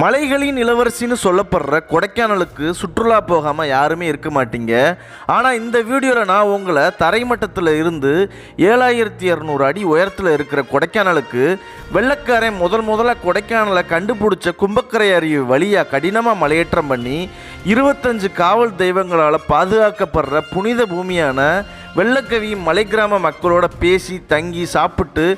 மலைகளின் இளவரசின்னு சொல்லப்படுற கொடைக்கானலுக்கு சுற்றுலா போகாமல் யாருமே இருக்க மாட்டீங்க. ஆனால் இந்த வீடியோவில் நான் உங்களை தரைமட்டத்தில் இருந்து 7200 அடி உயரத்தில் இருக்கிற கொடைக்கானலுக்கு வெள்ளக்காரன் முதலாக கொடைக்கானலை கண்டுபிடிச்ச கும்பக்கரை அருவி வழியாக கடினமாக மலையேற்றம் பண்ணி 25 காவல் தெய்வங்களால் பாதுகாக்கப்படுற புனித பூமியான வெள்ளக்கவி மலை கிராம மக்களோட பேசி தங்கி சாப்பிட்டு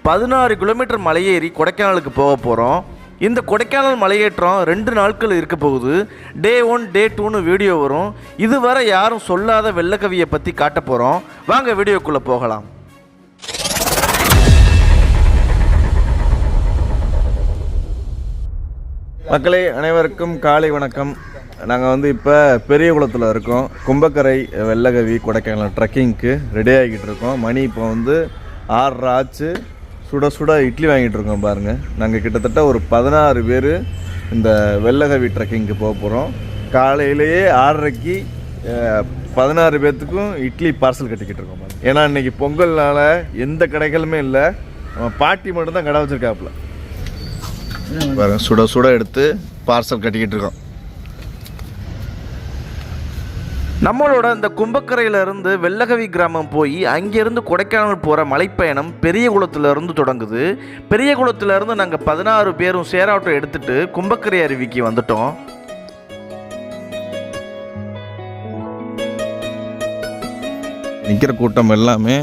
16 கிலோமீட்டர் மலையேறி கொடைக்கானலுக்கு போக போகிறோம். இந்த கொடைக்கானல் மலையேற்றம் 2 நாட்கள் இருக்க போகுது. டே 1 டே 2ன்னு வீடியோ வரும். இதுவரை யாரும் சொல்லாத வெள்ளக்கவியை பற்றி காட்ட போகிறோம். வாங்க வீடியோக்குள்ளே போகலாம். மக்களே அனைவருக்கும் காலை வணக்கம். நாங்கள் இப்போ பெரிய குளத்தில் இருக்கோம். கும்பக்கரை வெள்ளக்கவி கொடைக்கானல் ட்ரெக்கிங்க்கு ரெடி ஆகிக்கிட்டு இருக்கோம். மணி இப்போ 6:30 ஆச்சு. சுட சுட இட்லி வாங்கிட்டு இருக்கோம் பாருங்கள். நாங்கள் கிட்டத்தட்ட ஒரு 16 பேர் இந்த வெள்ளக்கவி ட்ரெக்கிங்க்கு போக போகிறோம். காலையிலேயே 6:30க்கு 16 பேர்த்துக்கும் இட்லி பார்சல் கட்டிக்கிட்டு இருக்கோம் பாருங்கள். ஏன்னா இன்றைக்கி பொங்கல்னால எந்த கடைகளுமே இல்லை. நம்ம பாட்டி மட்டும்தான் கடை வச்சுருக்காப்புல பாருங்கள். சுட சுட எடுத்து பார்சல் கட்டிக்கிட்டு இருக்கோம். நம்மளோட இந்த கும்பக்கரையிலேருந்து வெள்ளக்கவி கிராமம் போய் அங்கேருந்து கொடைக்கானல் போகிற மலைப்பயணம் பெரிய குளத்துலேருந்து தொடங்குது. பெரிய குளத்துலேருந்து நாங்கள் 16 பேரும் சேராட்டோ எடுத்துகிட்டு கும்பக்கரை அருவிக்கு வந்துட்டோம். நிற்கிற கூட்டம் எல்லாமே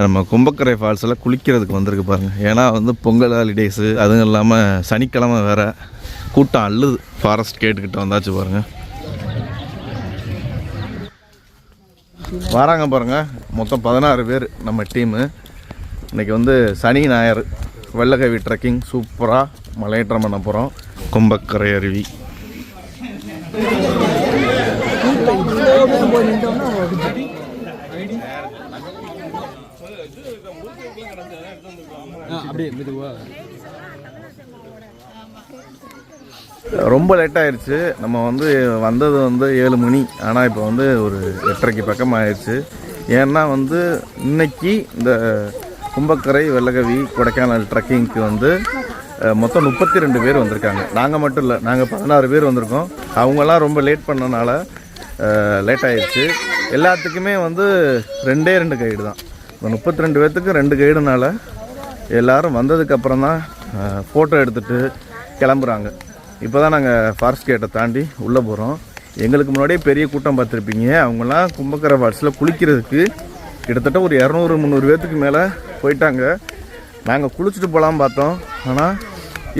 நம்ம கும்பக்கரை ஃபால்ஸில் குளிக்கிறதுக்கு வந்திருக்கு பாருங்கள். ஏன்னா பொங்கல் ஹாலிடேஸு, அதுவும் இல்லாமல் சனிக்கிழமை வேறு கூட்டம் அள்ளுது. ஃபாரஸ்ட் கேட்டுக்கிட்ட வந்தாச்சு பாருங்கள். வராங்க பாருங்கள். மொத்தம் 16 பேர் நம்ம டீமு. இன்றைக்கி சனி ஞாயிறு வெள்ளக்கவி ட்ரெக்கிங் சூப்பராக மலையேற்றம் பண்ண போகிறோம். கும்பக்கரை அருவி ரொம்ப லேட் ஆயிடுச்சு. நம்ம வந்தது 7 மணி. ஆனால் இப்போ ஒரு 8:30 பக்கம் ஆயிடுச்சு. ஏன்னா இன்னைக்கு இந்த கும்பக்கரை வெள்ளக்கவி கொடைக்கானல் ட்ரெக்கிங்க்கு மொத்தம் 32 பேர் வந்திருக்காங்க. நாங்கள் மட்டும் இல்லை, நாங்கள் 16 பேர் வந்திருக்கோம். அவங்கெல்லாம் ரொம்ப லேட் பண்ணனால லேட் ஆயிடுச்சு. எல்லாத்துக்குமே 2 கைடு தான். 32 பேர்த்துக்கு 2 கைடுனால எல்லோரும் வந்ததுக்கப்புறம் தான் ஃபோட்டோ எடுத்துகிட்டு கிளம்புறாங்க. இப்போ தான் நாங்கள் ஃபாரஸ்ட் கேட்டை தாண்டி உள்ளே போகிறோம். எங்களுக்கு முன்னாடியே பெரிய கூட்டம் பார்த்துருப்பீங்க. அவங்களாம் கும்பக்கரை ஃபால்ஸில் குளிக்கிறதுக்கு கிட்டத்தட்ட ஒரு 200-300 பேர்த்துக்கு மேலே போயிட்டாங்க. நாங்கள் குளிச்சுட்டு போகலான்னு பார்த்தோம். ஆனால்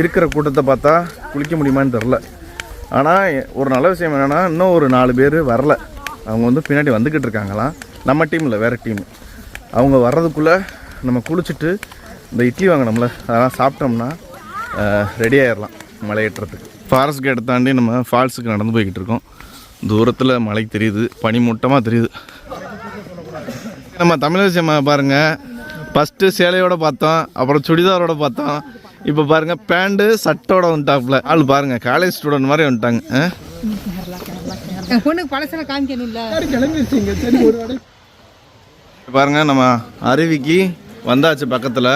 இருக்கிற கூட்டத்தை பார்த்தா குளிக்க முடியுமான்னு தெரில. ஆனால் ஒரு நல்ல விஷயம் என்னென்னா, இன்னும் ஒரு 4 பேர் வரல. அவங்க பின்னாடி வந்துக்கிட்டு இருக்காங்களாம். நம்ம டீமில் வேறு டீம். அவங்க வர்றதுக்குள்ளே நம்ம குளிச்சுட்டு இந்த இட்லி வாங்கினோம்ல, அதெல்லாம் சாப்பிட்டோம்னா ரெடி ஆகிடலாம் மலையேற்றத்துக்கு. ஃபாரஸ்ட் கேட்டை தாண்டி நம்ம ஃபால்ஸுக்கு நடந்து போய்கிட்டு இருக்கோம். தூரத்தில் மலை தெரியுது, பனிமூட்டமாக தெரியுது. நம்ம தமிழரசியம்மா பாருங்கள், ஃபஸ்ட்டு சேலையோடு பார்த்தோம், அப்புறம் சுடிதாரோட பார்த்தோம். இப்போ பாருங்கள் பேண்ட்டு சட்டோட வந்துட்டாப்புல. ஆள் பாருங்கள் காலேஜ் ஸ்டூடெண்ட் மாதிரி வந்துட்டாங்க. பாருங்கள் நம்ம அருவிக்கு வந்தாச்சு. பக்கத்தில்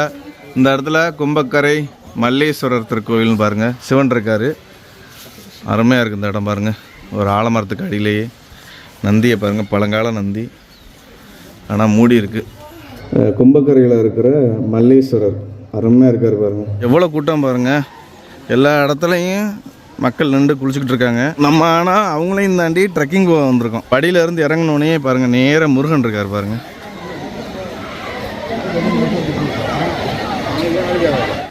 இந்த இடத்துல கும்பக்கரை மல்லேஸ்வரர் திருக்கோயில்னு பாருங்கள். சிவன் இருக்கார். அருமையாக இருக்குது இந்த இடம் பாருங்கள். ஒரு ஆலமரத்துக்கு அடியிலேயே நந்தியை பாருங்கள், பழங்கால நந்தி, ஆனால் மூடி இருக்குது. கும்பக்கரையில் இருக்கிற மல்லேஸ்வரர் அருமையாக இருக்கார் பாருங்கள். எவ்வளோ கூட்டம் பாருங்கள். எல்லா இடத்துலையும் மக்கள் நின்று குளிச்சுக்கிட்டு இருக்காங்க. நம்ம ஆனால் அவங்களையும் தாண்டி ட்ரெக்கிங் போக வந்திருக்கோம். படியிலேருந்து இறங்கினோடனே பாருங்கள் நேராக முருகன் இருக்கார் பாருங்கள்.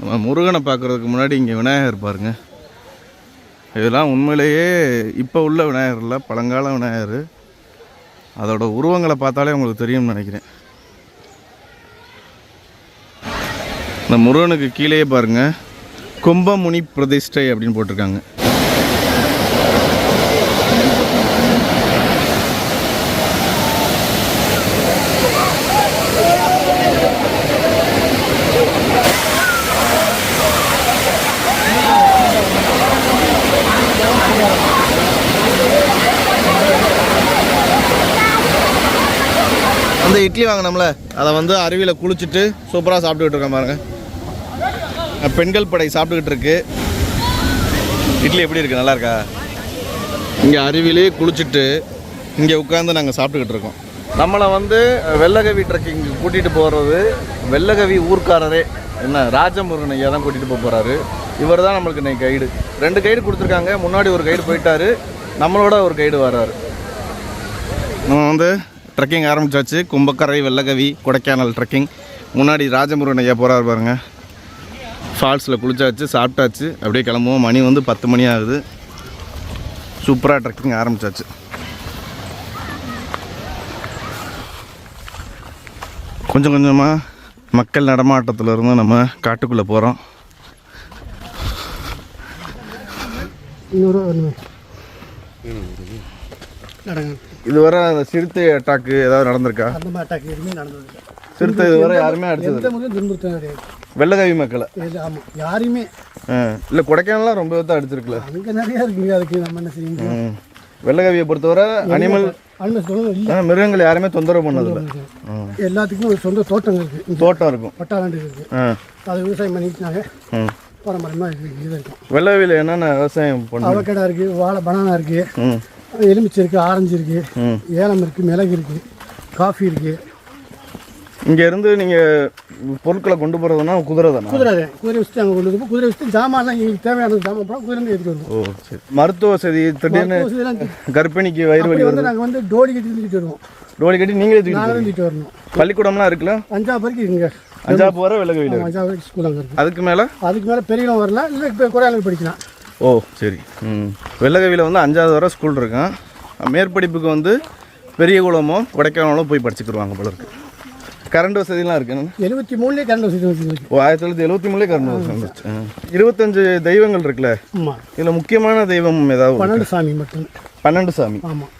நம்ம முருகனை பார்க்குறதுக்கு முன்னாடி இங்கே விநாயகர் பாருங்க. இதெல்லாம் உண்மையிலேயே இப்போ உள்ள விநாயகர் இல்லை, பழங்கால விநாயகர். அதோட உருவங்களை பார்த்தாலே உங்களுக்கு தெரியும்னு நினைக்கிறேன். இந்த முருகனுக்கு கீழேயே பாருங்கள் கும்பமுனி பிரதிஷ்டை அப்படின்னு போட்டிருக்காங்க. இட்லி வாங்கினோம்ல, அதை அருவியில் குளிச்சுட்டு சூப்பராக சாப்பிட்டுக்கிட்டு இருக்கேன் பாருங்கள். பெண்கள் படை சாப்பிட்டுக்கிட்டு இருக்கு. இட்லி எப்படி இருக்குது, நல்லா இருக்கா? இங்கே அருவிலே குளிச்சுட்டு இங்கே உட்காந்து நாங்கள் சாப்பிட்டுக்கிட்டு இருக்கோம். நம்மளை வந்து வெள்ளகவி ட்ரெக்கிங் கூட்டிகிட்டு போகிறது வெள்ளகவி ஊர்க்காரரே என்ன ராஜமுருகன் ஐயா தான் கூட்டிகிட்டு போகிறாரு. இவர் தான் நம்மளுக்கு இன்னைக்கு கைடு. 2 கைடு கொடுத்துருக்காங்க. முன்னாடி ஒரு கைடு போயிட்டாரு, நம்மளோட ஒரு கைடு வர்றாரு. நம்ம வந்து ட்ரெக்கிங் ஆரம்பித்தாச்சு. கும்பக்கரை, வெள்ளகவி, கொடைக்கானல் ட்ரெக்கிங். முன்னாடி ராஜமுருகன் ஐயா போகிறாரு பாருங்கள். ஃபால்ஸில் குளிச்சாச்சு, சாப்பிட்டாச்சு, அப்படியே கிளம்புவோம். மணி வந்து 10 மணி ஆகுது. சூப்பராக ட்ரெக்கிங் ஆரம்பித்தாச்சு. கொஞ்சம் கொஞ்சமாக மக்கள் நடமாட்டத்தில் இருந்து நம்ம காட்டுக்குள்ளே போகிறோம். இதுவரை அந்த சிறுத்தை அட்டாக்கு ஏதாவது நடந்திருக்கா? சிறுத்தை இதுவரை யாருமே அடிச்சது வெள்ளகவி மக்களை யாரையுமே இல்லை. கொடைக்கானலாம் ரொம்ப தான் அடிச்சிருக்குல்ல, அங்கே நிறையா இருக்குங்க. அதுக்கு நம்ம என்ன செய்ய வெள்ளகவியை பொறுத்தவரை அனிமல் மிருகங்கள் யாருமே தொந்தரவு பண்ணதில்லை. எல்லாத்துக்கும் ஒரு சொந்த தோட்டம் இருக்குது, தோட்டம் இருக்கும், பட்டாளாண்டு இருக்குது. அது விவசாயம் பண்ணிட்டுனாங்க பாரம்பரியமாக இது இருக்கும். வெள்ளகவியில் என்னென்ன விவசாயம் பண்ணுவோம்? அவக்கடை இருக்குது, வாழை பனானா இருக்குது, எலுமிச்சை இருக்குது, ஆரஞ்சு இருக்குது, ஏலம் இருக்குது, மிளகு இருக்குது, காஃபி இருக்குது. இங்கேருந்து நீங்கள் பொருட்களை கொண்டு போகிறதுனா குதிரை தானே? குதிரை வச்சுட்டு அங்கே கொண்டு வந்து குதிரை வச்சுட்டு ஜாமான்லாம் எங்களுக்கு தேவையான ஜாமான் போனால் குதிரை எடுத்துகிட்டு வருவோம். ஓ சரி. மருத்துவ வசதி திடீர்னு கர்ப்பிணிக்கு வயிறு வலி வந்து நாங்கள் வந்து டோலி கட்டி தூக்கிட்டு வருவோம். டோலி கட்டி நீங்களே தூக்கிட்டு வரணும். பள்ளிக்கூடம்லாம் இருக்குல்ல? 5ஆவது வரைக்கும் இருக்குங்க. 5ஆவது வரை வெள்ளகவியில் 5ஆவது வரைக்கும் ஸ்கூல் அங்கே இருக்குது. அதுக்கு மேலே பெரியவங்க வரலாம், இல்லை இப்போ குறையாளர்கள் படிக்கலாம். ஓ சரி. வெள்ளகவியில் வந்து 5ஆவது வரை ஸ்கூல் இருக்கும். மேற்படிப்புக்கு வந்து பெரிய குளமோ கொடைக்கானலோ போய் படிச்சுக்கிடுவாங்க போல இருக்கு. கரண்ட் வசதிலாம் இருக்கு. 73லே கரண்ட் வசதி வந்துச்சு. ஓ 1973லே கரண்ட் வசதி வந்துச்சு. 25 தெய்வங்கள் இருக்குல்ல, இதில் முக்கியமான தெய்வம் ஏதாவது? 12 சாமி மட்டும். 12 சாமி? ஆமாம்,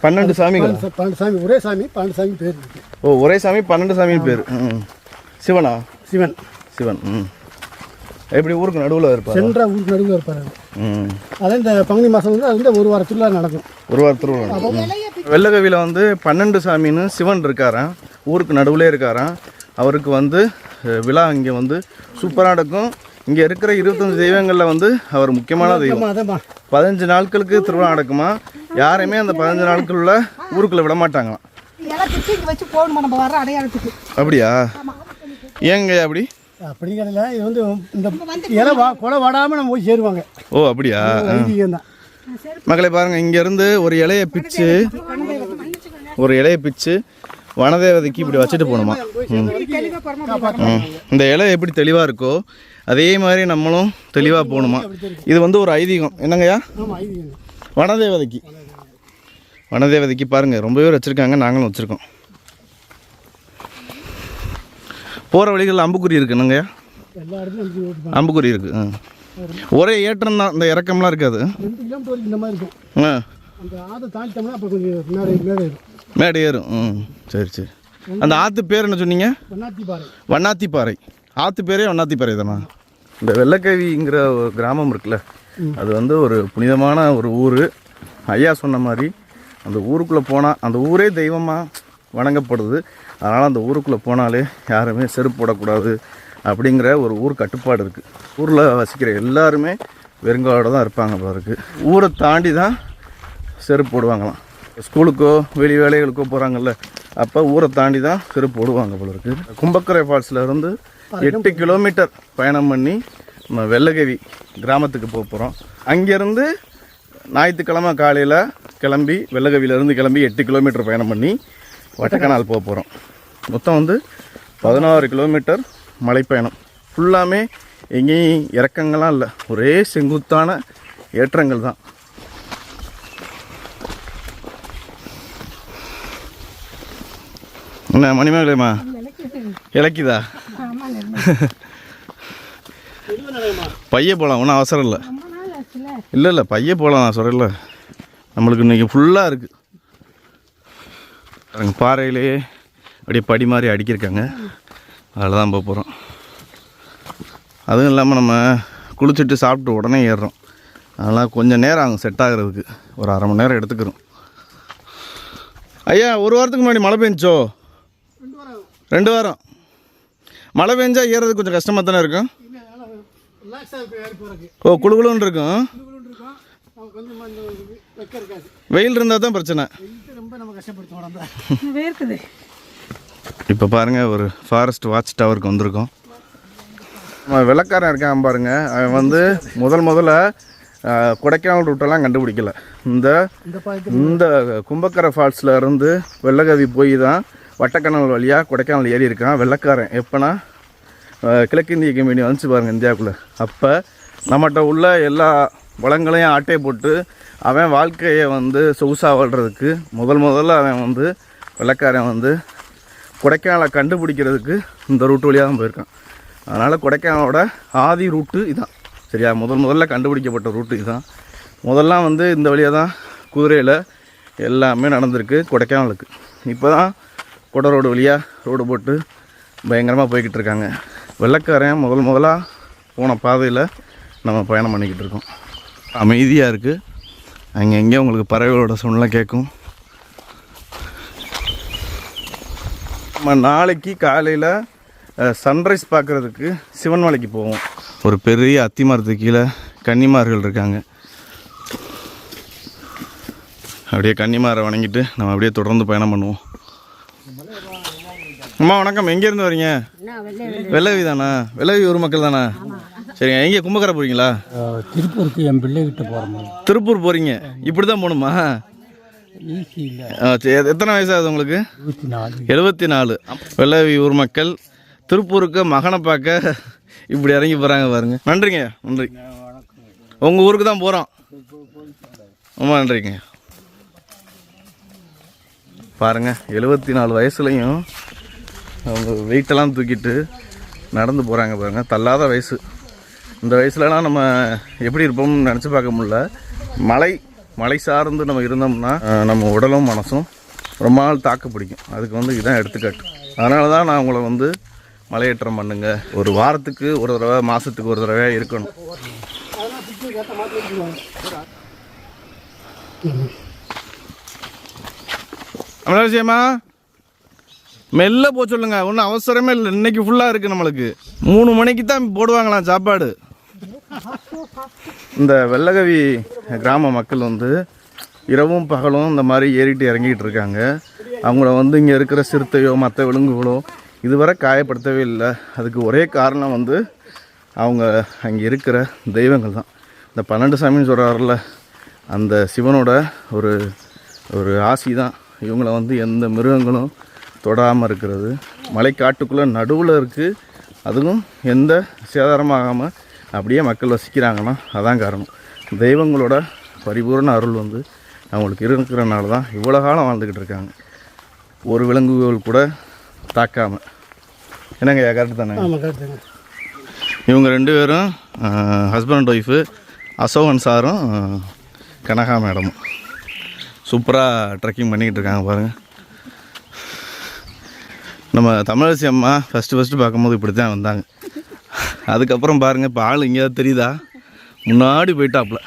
12 சாமிகள். 12 சாமி, ஒரே சாமி 12 சாமி பேர் இருக்கு. ஓ ஒரே சாமி 12 சாமி பேர். சிவனா? சிவன். சிவன். எப்படி ஊருக்கு நடுவில் இருப்பார்? சென்ற ஊருக்கு நடுவில் இருப்பார். அதான் இந்த பங்குனி மாதம் வந்து அது வந்து ஒரு வார திருவிழா நடக்கும். ஒரு வார திருவிழா. வெள்ளகவியில் வந்து 12 சாமின்னு சிவன் இருக்காராம், ஊருக்கு நடுவில் இருக்காராம். அவருக்கு வந்து விழா இங்கே வந்து சூப்பராக நடக்கும். இங்கே இருக்கிற 25 தெய்வங்களில் வந்து அவர் முக்கியமான தெய்வம். 15 நாட்களுக்கு திருவிழா நடக்குமா. யாரையுமே அந்த 15 நாட்களுள்ள ஊருக்குள்ளே விட மாட்டாங்களாம். அப்படியா? ஏங்க அப்படி? அப்படி கிடையாது, இது வந்து இந்த இலை கொலை வாடாமல் நம்ம போய் சேருவாங்க. ஓ அப்படியா? மக்களை பாருங்கள், இங்கேருந்து ஒரு இலையை பிச்சு வனதேவதைக்கு இப்படி வச்சுட்டு போகணுமா. இந்த இலை எப்படி தெளிவாக இருக்கோ அதே மாதிரி நம்மளும் தெளிவாக போகணுமா. இது வந்து ஒரு ஐதீகம். என்னங்கய்யா? வனதேவதைக்கு பாருங்கள் ரொம்ப பேர் வச்சுருக்காங்க, நாங்களும் வச்சுருக்கோம். போகிற வழிகளில் அம்புக்குறி இருக்குது. என்னங்கய்யா? அம்புக்குறி இருக்குது. ஒரே ஏற்றம் தான், இந்த இறக்கம்லாம் இருக்காது. 2 கிலோமீட்டர் வரைக்கும் இந்த மாதிரி இருக்கும். அந்த ஆற்றை தாண்டிட்டோம்னா அப்போ கொஞ்சம் மேடை ஏறும். சரி சரி. அந்த ஆற்று பேர் என்ன சொன்னீங்க? வண்ணாத்திப்பாறை. ஆற்று பேரே வண்ணாத்திப்பாறை தானா? இந்த வெள்ளக்கவிங்கிற ஒரு கிராமம் இருக்குல்ல, அது வந்து ஒரு புனிதமான ஒரு ஊர். ஐயா சொன்ன மாதிரி அந்த ஊருக்குள்ளே போனால் அந்த ஊரே தெய்வமாக வணங்கப்படுது. அதனால் அந்த ஊருக்குள்ளே போனாலே யாருமே செருப்பு போடக்கூடாது அப்படிங்கிற ஒரு ஊர் கட்டுப்பாடு இருக்குது. ஊரில் வசிக்கிற எல்லாருமே வெறுங்காலோட தான் இருப்பாங்க போல இருக்குது. ஊரை தாண்டி தான் செருப்பு போடுவாங்களாம். ஸ்கூலுக்கோ வெளி வேலைகளுக்கோ போகிறாங்கல்ல, அப்போ ஊரை தாண்டி தான் செருப்பு போடுவாங்க போல இருக்குது. கும்பக்கரை ஃபால்ஸில் இருந்து 8 கிலோமீட்டர் பயணம் பண்ணி நம்ம வெள்ளகவி கிராமத்துக்கு போக போகிறோம். அங்கேருந்து ஞாயிற்றுக்கிழமை காலையில் கிளம்பி வெள்ளகவியிலேருந்து கிளம்பி 8 கிலோமீட்டர் பயணம் பண்ணி வட்டக்கனால் போக போகிறோம். மொத்தம் வந்து 16 கிலோமீட்டர் மலைப்பயணம். ஃபுல்லாமே எங்கேயும் இறக்கங்கள்லாம் இல்லை, ஒரே செங்குத்தான ஏற்றங்கள் தான். என்ன மணிமேகலைமா இலக்கிதா? பைய போகலாம், ஒன்றும் அவசரம் இல்லை. இல்லை பைய போகலாம், நான் சொல்கிறேன்ல. நம்மளுக்கு இன்றைக்கி ஃபுல்லாக இருக்குது. பாறையிலே அப்படியே படி மாதிரி அடிக்கிருக்காங்க, அதில் தான் போக போகிறோம். அதுவும் இல்லாமல் நம்ம குளிச்சுட்டு சாப்பிட்டு உடனே ஏறுறோம். அதெல்லாம் கொஞ்சம் நேரம் ஆகும் செட் ஆகிறதுக்கு, ஒரு அரை மணி நேரம் எடுத்துக்கிறோம். ஐயா, ஒரு வாரத்துக்கு முன்னாடி மழை பெஞ்சோ? 2 வாரம் மழை பெஞ்சால் ஏறுறது கொஞ்சம் கஷ்டமாக தானே இருக்கும். ஓ குழுகுலுன்னு இருக்கும். கொஞ்சம் வெக்க இருக்காது. வெயில் இருந்தால் தான் பிரச்சனை. வெயில் ரொம்ப நம்ம கஷ்டப்படுத்தும் உடம்பு. வேர்க்குது. இப்போ பாருங்கள் ஒரு ஃபாரஸ்ட் வாட்ச் டவருக்கு வந்திருக்கோம். நம்ம வெள்ளக்காரன் இருக்கான் பாருங்க, அவன் வந்து முதல்ல கொடைக்கானல் ரூட்டெல்லாம் கண்டுபிடிக்கல. இந்த கும்பக்கரை ஃபால்ஸில் இருந்து வெள்ளகவி போய் தான் வட்டக்கணல் வழியாக கொடைக்கானல் ஏறி இருக்கான் வெள்ளக்காரன். எப்போனா கிழக்கிந்திய கம்பெனி வந்துச்சு பாருங்கள் இந்தியாவுக்குள்ளே. அப்போ நம்மகிட்ட உள்ள எல்லா வளங்களையும் ஆட்டையை போட்டு அவன் வாழ்க்கையை வந்து சொகுசாக வாழ்கிறதுக்கு முதல்ல அவன் வந்து வெள்ளக்காரன் வந்து கொடைக்கானலை கண்டுபிடிக்கிறதுக்கு இந்த ரூட்டு வழியாக தான் போயிருக்கான். அதனால் கொடைக்கானலோட ஆதி ரூட்டு இதுதான். சரியா, முதல்ல கண்டுபிடிக்கப்பட்ட ரூட்டு இதுதான். முதல்லாம் வந்து இந்த வழியாக தான் குதிரையில் எல்லாமே நடந்திருக்கு கொடைக்கானலுக்கு. இப்போ தான் கொடை ரோடு வழியாக ரோடு போட்டு பயங்கரமாக போய்கிட்டு இருக்காங்க. வெள்ளக்காரன் முதலாக போன பாதையில் நம்ம பயணம் பண்ணிக்கிட்டு இருக்கோம். அமைதியாக இருக்குது. அங்கே எங்கேயும் உங்களுக்கு பறவைகளோட சவுண்டெலாம் கேட்கும். நம்ம நாளைக்கு காலையில் சன்ரைஸ் பார்க்குறதுக்கு சிவன்மலைக்கு போவோம். ஒரு பெரிய அத்தி மரத்துக்கு கீழே கன்னிமார்கள் இருக்காங்க. அப்படியே கன்னிமாரை வணங்கிட்டு நம்ம அப்படியே தொடர்ந்து பயணம் பண்ணுவோம். அம்மா வணக்கம், எங்கேருந்து வரீங்க? வெள்ளவி தானா? வெள்ளவி ஊர் மக்கள் தானா? சரிங்க. எங்கே கும்பக்கரை போகிறீங்களா? திருப்பூருக்கு என் பிள்ளைகிட்ட போகிறோம். திருப்பூர் போகிறீங்க? இப்படி தான் போகணுமா? ஈஸி இல்லை. எத்தனை வயசாகுது உங்களுக்கு? 74. வெள்ளவி ஊர் மக்கள் திருப்பூருக்கு மகனை பார்க்க இப்படி இறங்கி போகிறாங்க பாருங்க. நன்றிங்க, நன்றி. உங்கள் ஊருக்கு தான் போகிறோம். ரொம்ப நன்றிங்க. பாருங்கள், 74 வயசுலையும் அவங்க வெயிட்டெல்லாம் தூக்கிட்டு நடந்து போகிறாங்க பாருங்கள். தள்ளாத வயசு. இந்த வயசுலலாம் நம்ம எப்படி இருப்போம்னு நினச்சி பார்க்க முடியல. மலை சார்ந்து நம்ம இருந்தோம்னா நம்ம உடலும் மனசும் ரொம்ப நாள் தாக்கு பிடிக்கும். அதுக்கு வந்து இதுதான் எடுத்துக்காட்டு. அதனால தான் நான் உங்களை வந்து மலையேற்றம் பண்ணுங்க, ஒரு வாரத்துக்கு ஒரு தடவை, மாதத்துக்கு ஒரு தடவை இருக்கணும். அமலாசியம்மா மெல்ல போ சொல்லுங்க, ஒன்றும் அவசரமே இல்லை. இன்னைக்கு ஃபுல்லாக இருக்குது நம்மளுக்கு. 3 மணிக்கு தான் போடுவாங்களாம் சாப்பாடு. இந்த வெள்ளகவி கிராம மக்கள் வந்து இரவும் பகலும் இந்த மாதிரி ஏறிட்டு இறங்கிட்டு இருக்காங்க. அவங்கள வந்து இங்கே இருக்கிற சிறுத்தையோ மற்ற விலங்குகளோ இதுவரை காயப்படுத்தவே இல்லை. அதுக்கு ஒரே காரணம் வந்து அவங்க அங்கே இருக்கிற தெய்வங்கள் தான். இந்த 12 சாமின்னு சொல்கிறாரில்ல, அந்த சிவனோட ஒரு ஆசி தான் இவங்கள வந்து எந்த மிருகங்களும் தொடாமல் இருக்கிறது. மலைக்காட்டுக்குள்ளே நடுவில் இருக்குது. அதுவும் எந்த சேதாரமாகாமல் அப்படியே மக்கள் வசிக்கிறாங்கன்னா அதான் காரணம். தெய்வங்களோட பரிபூர்ண அருள் வந்து அவங்களுக்கு இருக்கிறனால தான் இவ்வளோ காலம் வாழ்ந்துக்கிட்டு இருக்காங்க, ஒரு விலங்குகள் கூட தாக்காமல். என்னங்க கரெக்டு தானே? இவங்க 2 பேரும் ஹஸ்பண்ட் அண்ட் ஒய்ஃபு, அசோகன் சாரும் கனகா மேடமும் சூப்பராக ட்ரெக்கிங் பண்ணிக்கிட்டு இருக்காங்க பாருங்கள். நம்ம தமிழரசி அம்மா ஃபஸ்ட்டு பார்க்கும்போது இப்படி தான் வந்தாங்க. அதுக்கப்புறம் பாருங்கள், இப்போ ஆள் எங்கேயாவது தெரியுதா? முன்னாடி போயிட்டாப்புல.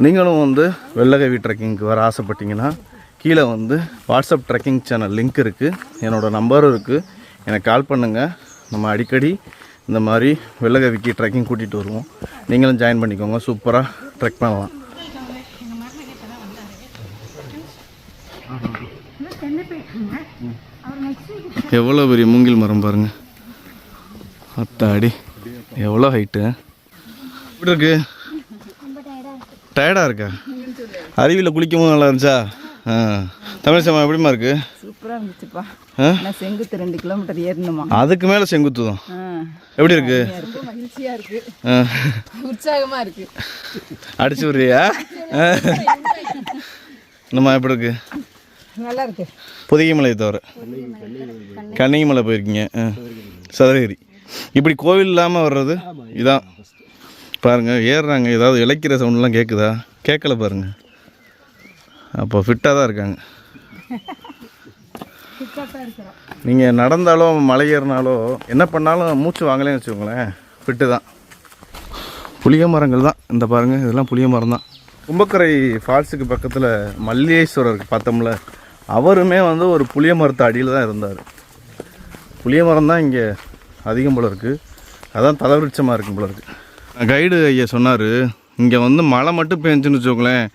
நீங்களும் வந்து வெள்ளகவி ட்ரெக்கிங்க்கு வர ஆசைப்பட்டீங்கன்னா கீழே வந்து வாட்ஸ்அப் ட்ரெக்கிங் சேனல் லிங்க் இருக்குது, என்னோடய நம்பரும் இருக்குது. எனக்கு கால் பண்ணுங்கள். நம்ம அடிக்கடி இந்த மாதிரி வெள்ளகவிக்கு ட்ரெக்கிங் கூட்டிகிட்டு வருவோம். நீங்களும் ஜாயின் பண்ணிக்கோங்க, சூப்பராக ட்ரெக் பண்ணலாம். எவ்வளோ பெரிய மூங்கில் மரம் பாருங்கள். அத்தாடி எவ்வளோ ஹைட்டு. எப்படி இருக்கு? டயர்டாக இருக்கா? அருவியில் குளிக்கும் போது நல்லா இருந்துச்சா? தமிழ் சமா எப்படிமா இருக்கு? சூப்பராக இருந்துச்சுப்பா. செங்குத்து 2 கிலோமீட்டர் ஏறணுமா? அதுக்கு மேலே செங்குத்து தான். எப்படி இருக்கு? மகிழ்ச்சியாக இருக்கு, உற்சாகமாக இருக்கு. அடிச்சு விடுறியா? இன்னுமா எப்படி இருக்கு? நல்லா இருக்கு. பொதிகை மலை தவிர கன்னிகை மலை போயிருக்கீங்க, சதுரகிரி. இப்படி கோவில் இல்லாமல் வர்றது இதான் பாருங்கள். ஏறுறாங்க, ஏதாவது இழைக்கிற சவுண்ட்லாம் கேட்குதா? கேட்கல பாருங்கள். அப்போ ஃபிட்டாக தான் இருக்காங்க. நீங்கள் நடந்தாலோ மலை ஏறினாலோ என்ன பண்ணாலும் மூச்சு வாங்கலேன்னு வச்சுக்கோங்களேன், ஃபிட்டு தான். புளிய மரங்கள் தான் இந்த பாருங்கள், இதெல்லாம் புளிய மரம் தான். கும்பக்கரை ஃபால்ஸுக்கு பக்கத்தில் மல்லேஸ்வரருக்கு பார்த்தோம்ல, அவருமே வந்து ஒரு புளிய மரத்து அடியில் தான் இருந்தார். புளிய மரம் தான் இங்கே அதிகம் போல இருக்குது, அதான் தலைவிருட்சமாக இருக்கும் போல இருக்குது. கைடு ஐயா சொன்னார், இங்கே வந்து மழை மட்டும் பெஞ்சுன்னு வச்சுக்கோங்களேன்,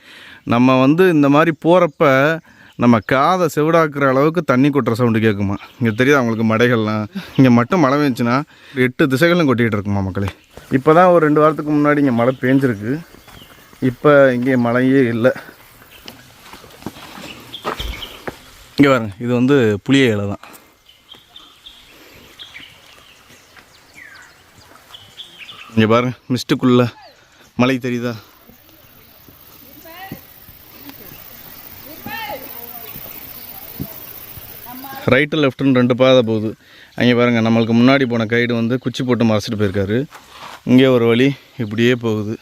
நம்ம வந்து இந்த மாதிரி போகிறப்ப நம்ம காதை செவிடாக்குற அளவுக்கு தண்ணி கொட்டுற சவுண்டு கேட்குமா. இங்கே தெரியுது அவங்களுக்கு மடைகள்லாம். இங்கே மட்டும் மழை பெஞ்சுன்னா 8 திசைகளும் கொட்டிகிட்டு இருக்குமா மக்களே. இப்போ தான் ஒரு 2 வாரத்துக்கு முன்னாடி இங்கே மழை பெஞ்சிருக்கு, இப்போ இங்கே மழையே இல்லை. இங்கே பாருங்க, இது வந்து புளிய இலை தான். இங்கே பாருங்க, மிஸ்ட்டுக்குள்ளே மலை தெரியுதா? ரைட்டு லெஃப்ட்டுன்னு 2 பாதை போகுது. அங்கே பாருங்கள், நம்மளுக்கு முன்னாடி போன கைடு வந்து குச்சி போட்டு மறைச்சிட்டு போயிருக்காரு. இங்கே ஒரு வழி இப்படியே போகுது.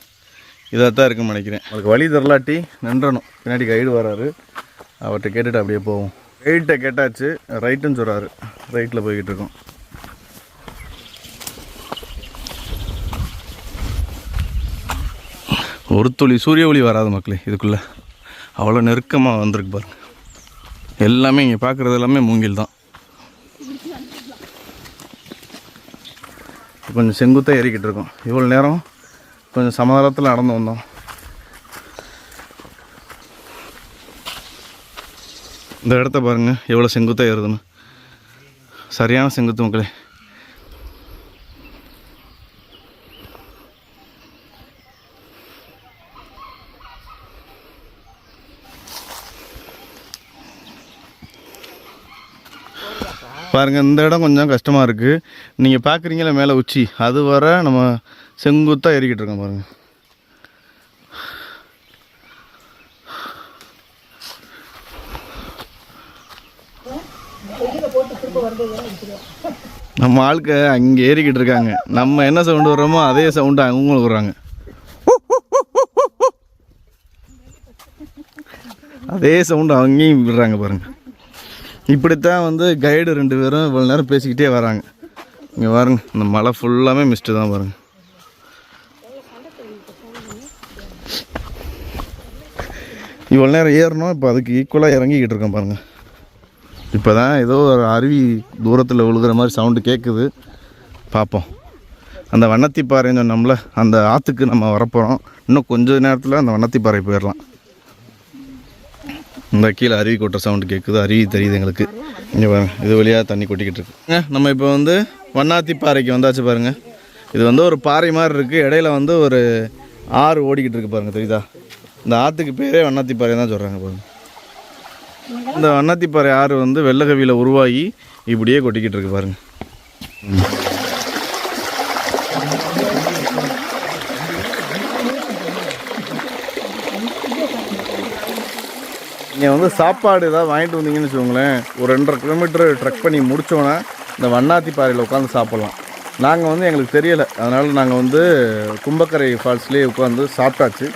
இதாக தான் இருக்குன்னு நினைக்கிறேன். அதுக்கு வழி தரலாட்டி நின்றணும். பின்னாடி கைடு வராரு, அவர்கிட்ட கேட்டுட்டு அப்படியே போவோம். கைட்ட கேட்டாச்சு, ரைட்டுன்னு சொல்கிறாரு. ரைட்டில் போய்கிட்டு இருக்கோம். ஒரு துளி சூரிய ஒளி வராது மக்களே இதுக்குள்ளே, அவ்வளோ நெருக்கமாக வந்திருக்கு பாருங்க. எல்லாமே இங்கே பார்க்குறது எல்லாமே மூங்கில் தான். கொஞ்சம் செங்குத்தாக ஏறிக்கிட்டு இருக்கோம். இவ்வளோ நேரம் கொஞ்சம் சமதளத்தில் நடந்து வந்தோம். இந்த இடத்த பாருங்கள் எவ்வளோ செங்குத்தாக ஏறுதுன்னு. சரியான செங்குத்து மக்களே. பாருங்கள், இந்த இடம் கொஞ்சம் கஷ்டமாக இருக்குது. நீங்கள் பார்க்குறீங்களா மேலே உச்சி, அது வர நம்ம செங்குத்தாக ஏறிக்கிட்டு இருக்கோம் பாருங்கள். நம்ம ஆளுக்கு அங்கே ஏறிக்கிட்டு இருக்காங்க. நம்ம என்ன சவுண்டு வர்றோமோ அதே சவுண்டு அவங்களும் வர்றாங்க. அதே சவுண்டு அங்கேயும் விடுறாங்க பாருங்கள். இப்படித்தான் வந்து கைடு 2 பேரும் இவ்வளோ நேரம் பேசிக்கிட்டே வராங்க. இங்கே பாருங்க, இந்த மலை ஃபுல்லாமே மிஸ்ட்டு தான் பாருங்கள். இவ்வளோ நேரம் ஏறணும், இப்போ அதுக்கு ஈக்குவலாக இறங்கிக்கிட்டு இருக்கோம் பாருங்கள். இப்போ தான் ஏதோ ஒரு அருவி தூரத்தில் விழுகிற மாதிரி சவுண்டு கேட்குது. பார்ப்போம். அந்த வண்ணத்திப்பாறைன்னு சொன்னோம்ல, அந்த ஆற்றுக்கு நம்ம வரப்போகிறோம். இன்னும் கொஞ்சம் நேரத்தில் அந்த வண்ணத்திப்பாறை போயிடலாம். இந்த கீழே அருவி கொட்டுற சவுண்டு கேட்குது, அருவி தெரியுது எங்களுக்கு. இங்கே பாருங்க, இது வழியாக தண்ணி கொட்டிக்கிட்டு இருக்கு. நம்ம இப்போ வந்து வண்ணாத்திப்பாறைக்கு வந்தாச்சு பாருங்கள். இது வந்து ஒரு பாறை மாதிரி இருக்குது. இடையில வந்து ஒரு ஆறு ஓடிக்கிட்டு இருக்கு பாருங்கள், தெரியுதா? இந்த ஆற்றுக்கு பேரே வண்ணாத்திப்பாறை தான் சொல்கிறாங்க பாருங்கள். இந்த வண்ணாத்திப்பாறை ஆறு வந்து வெள்ளகவியில் உருவாகி இப்படியே கொட்டிக்கிட்டு இருக்கு பாருங்கள். நீங்கள் வந்து சாப்பாடு ஏதாவது வாங்கிட்டு வந்தீங்கன்னு வச்சுக்கோங்களேன், ஒரு 2.5 கிலோமீட்டர் ட்ரெக் பண்ணி முடித்தோன்னே இந்த வண்ணாத்திப்பாறையில் உட்காந்து சாப்பிட்லாம். நாங்கள் வந்து எங்களுக்கு தெரியலை, அதனால் நாங்கள் வந்து கும்பக்கரை ஃபால்ஸ்லேயே உட்காந்து சாப்பிட்டாச்சு.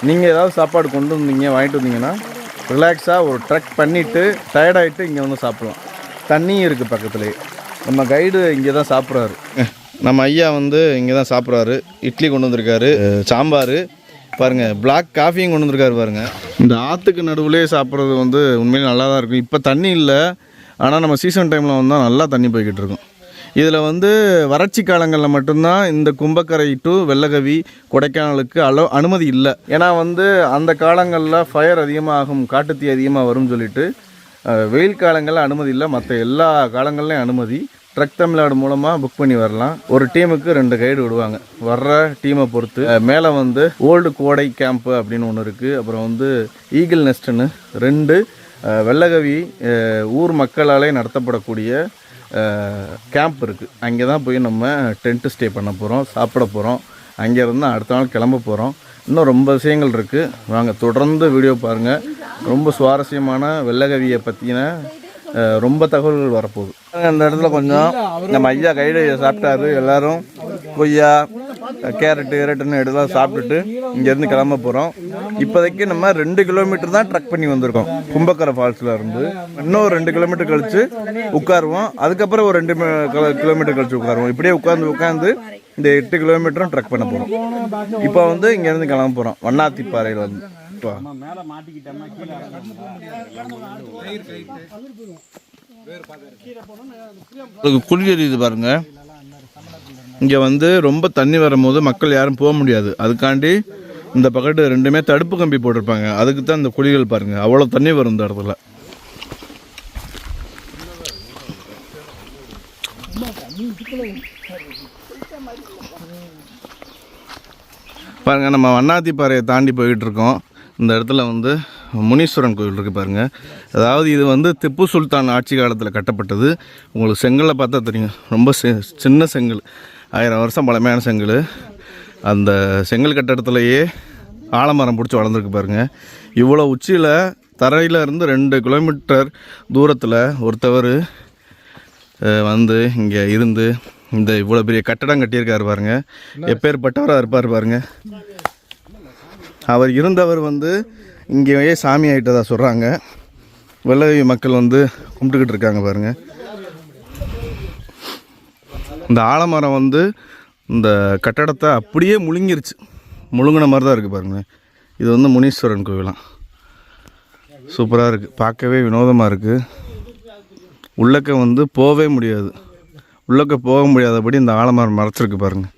நீங்கள் ஏதாவது சாப்பாடு கொண்டு வந்தீங்க வாங்கிட்டு வந்தீங்கன்னா ரிலாக்ஸாக ஒரு ட்ரெக் பண்ணிவிட்டு டயர்டாகிட்டு இங்கே வந்து சாப்பிட்லாம். தண்ணியும் இருக்குது பக்கத்துலேயே. நம்ம கைடு இங்கே தான் சாப்பிட்றாரு. நம்ம ஐயா வந்து இங்கே தான் சாப்பிட்றாரு. இட்லி கொண்டு வந்திருக்காரு, சாம்பார் பாருங்கள், பிளாக் காஃபியும் கொண்டு வந்திருக்காரு பாருங்கள். இந்த ஆற்றுக்கு நடுவுலேயே சாப்பிட்றது வந்து உண்மையிலே நல்லா தான் இருக்கும். இப்போ தண்ணி இல்லை, ஆனால் நம்ம சீசன் டைமில் வந்தால் நல்லா தண்ணி போய்கிட்டு இருக்கும். இதில் வந்து வறட்சி காலங்களில் மட்டும்தான் இந்த கும்பக்கரை டு வெள்ளகவி கொடைக்கானலுக்கு அனுமதி இல்லை. ஏன்னா வந்து அந்த காலங்களில் ஃபயர் அதிகமாகும், காட்டுத்தீ அதிகமாக வரும்னு சொல்லிட்டு வெயில் காலங்களில் அனுமதி இல்லை. மற்ற எல்லா காலங்கள்லையும் அனுமதி. ட்ரக் தமிழ்நாடு மூலமாக புக் பண்ணி வரலாம். ஒரு டீமுக்கு 2 கைடு விடுவாங்க, வர்ற டீமை பொறுத்து. மேலே வந்து ஓல்டு கோடை கேம்ப்பு அப்படின்னு ஒன்று இருக்குது. அப்புறம் வந்து ஈகிள் நெஸ்ட்டுன்னு 2 வெள்ளகவி ஊர் மக்களாலே நடத்தப்படக்கூடிய கேம்ப் இருக்குது. அங்கே தான் போய் நம்ம டென்ட்டு ஸ்டே பண்ண போகிறோம், சாப்பிட போகிறோம். அங்கேருந்து அடுத்த நாள் கிளம்ப போகிறோம். இன்னும் ரொம்ப விஷயங்கள் இருக்குது, வாங்க தொடர்ந்து வீடியோ பாருங்கள். ரொம்ப சுவாரஸ்யமான வெள்ளகவியை பற்றின ரொம்ப தகவல்கள் வரப்போகுது. அந்த இடத்துல கொஞ்சம் நம்ம ஐயா கைடு சாப்பிட்டாரு. எல்லோரும் கொய்யா கேரட்டுன்னு எடுத்து சாப்பிட்டுட்டு இங்கேருந்து கிளம்ப போகிறோம். இப்போதைக்கு நம்ம 2 கிலோமீட்டர் தான் ட்ரக் பண்ணி வந்திருக்கோம் கும்பக்கரை ஃபால்ஸில் இருந்து. இன்னும் 2 கிலோமீட்டர் கழிச்சு உட்காருவோம். அதுக்கப்புறம் ஒரு 2 கிலோமீட்டர் கழிச்சு உட்காருவோம். இப்படியே உட்காந்து இந்த 8 கிலோமீட்டரும் ட்ரக் பண்ண போகிறோம். இப்போ வந்து இங்கேருந்து கிளம்ப போகிறோம் வண்ணாத்திப்பாறையில் வந்து. குழி எரியுது பாருங்க. இங்கே வந்து ரொம்ப தண்ணி வரும்போது மக்கள் யாரும் போக முடியாது. அதுக்காண்டி இந்த பக்கத்து 2மே தடுப்பு கம்பி போட்டிருப்பாங்க. அதுக்கு தான் இந்த குழிகள் பாருங்க. அவ்வளோ தண்ணி வரும் இந்த இடத்துல. பாருங்க, நம்ம வண்ணாத்திப்பாறையை தாண்டி போயிட்டு இருக்கோம். இந்த இடத்துல வந்து முனீஸ்வரன் கோயில் இருக்குது பாருங்கள். அதாவது இது வந்து திப்பு சுல்தான் ஆட்சி காலத்தில் கட்டப்பட்டது. உங்களுக்கு செங்கலை பார்த்தா தெரியும், ரொம்ப சின்ன செங்கல், 1000 வருஷம் பழமையான செங்கல். அந்த செங்கல் கட்டடத்துலையே ஆலமரம் பிடிச்சி வளர்ந்துருக்கு பாருங்கள். இவ்வளோ உச்சியில் தரையில் இருந்து 2 கிலோமீட்டர் தூரத்தில் ஒருத்தவர் வந்து இங்கே இருந்து இந்த இவ்வளோ பெரிய கட்டடம் கட்டியிருக்காரு பாருங்க. எப்பேற்பட்டவராக இருப்பார் பாருங்க. அவர் இருந்தவர் வந்து இங்கேயே சாமி ஆகிட்டதா சொல்கிறாங்க. வெள்ளகவி மக்கள் வந்து கும்பிட்டுக்கிட்டு இருக்காங்க பாருங்கள். இந்த ஆலமரம் வந்து இந்த கட்டடத்தை அப்படியே முழுங்கிருச்சு. முழுங்கின மாதிரி தான் இருக்குது பாருங்கள். இது வந்து முனீஸ்வரன் கோவிலாம். சூப்பராக இருக்குது, பார்க்கவே வினோதமாக இருக்குது. உள்ளக்க வந்து போகவே முடியாது. உள்ளக்க போக முடியாதபடி இந்த ஆலமரம் மறைச்சிருக்கு பாருங்கள்.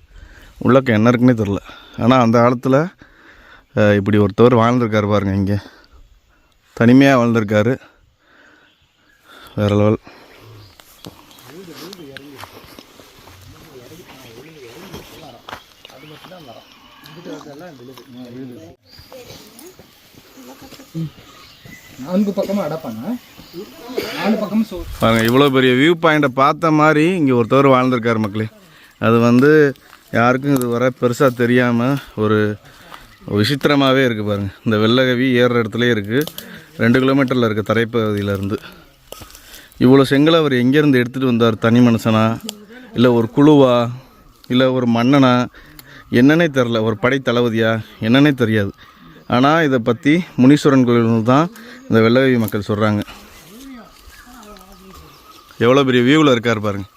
உள்ளக்க என்ன இருக்குன்னே தெரில. ஆனால் அந்த காலத்தில் இப்படி ஒருத்தவர் வாழ்ந்திருக்காரு பாருங்கள். இங்கே தனிமையாக வாழ்ந்திருக்காரு. வேற லெவல். பாருங்க, இவ்வளோ பெரிய வியூ பாயிண்ட்டை பார்த்த மாதிரி இங்கே ஒருத்தவர் வாழ்ந்திருக்காரு மக்களே. அது வந்து யாருக்கும் இது வர பெருசாக தெரியாமல் ஒரு விசித்திரமாகவே இருக்குது பாருங்கள். இந்த வெள்ளகவி ஏறுற இடத்துலையே இருக்குது. 2 கிலோமீட்டரில் இருக்குது தரைப்பகுதியிலேருந்து. இவ்வளோ செங்கலை அவர் எங்கேருந்து எடுத்துகிட்டு வந்தார்? தனி மனுஷனா, இல்லை ஒரு குழுவா, இல்லை ஒரு மன்னனா, என்னன்னே தெரில. ஒரு படை தளபதியா, என்னன்னே தெரியாது. ஆனால் இதை பற்றி முனீஸ்வரன் கோயில் தான் இந்த வெள்ளகவி மக்கள் சொல்கிறாங்க. எவ்வளோ பெரிய வியூவில் இருக்கார் பாருங்கள்.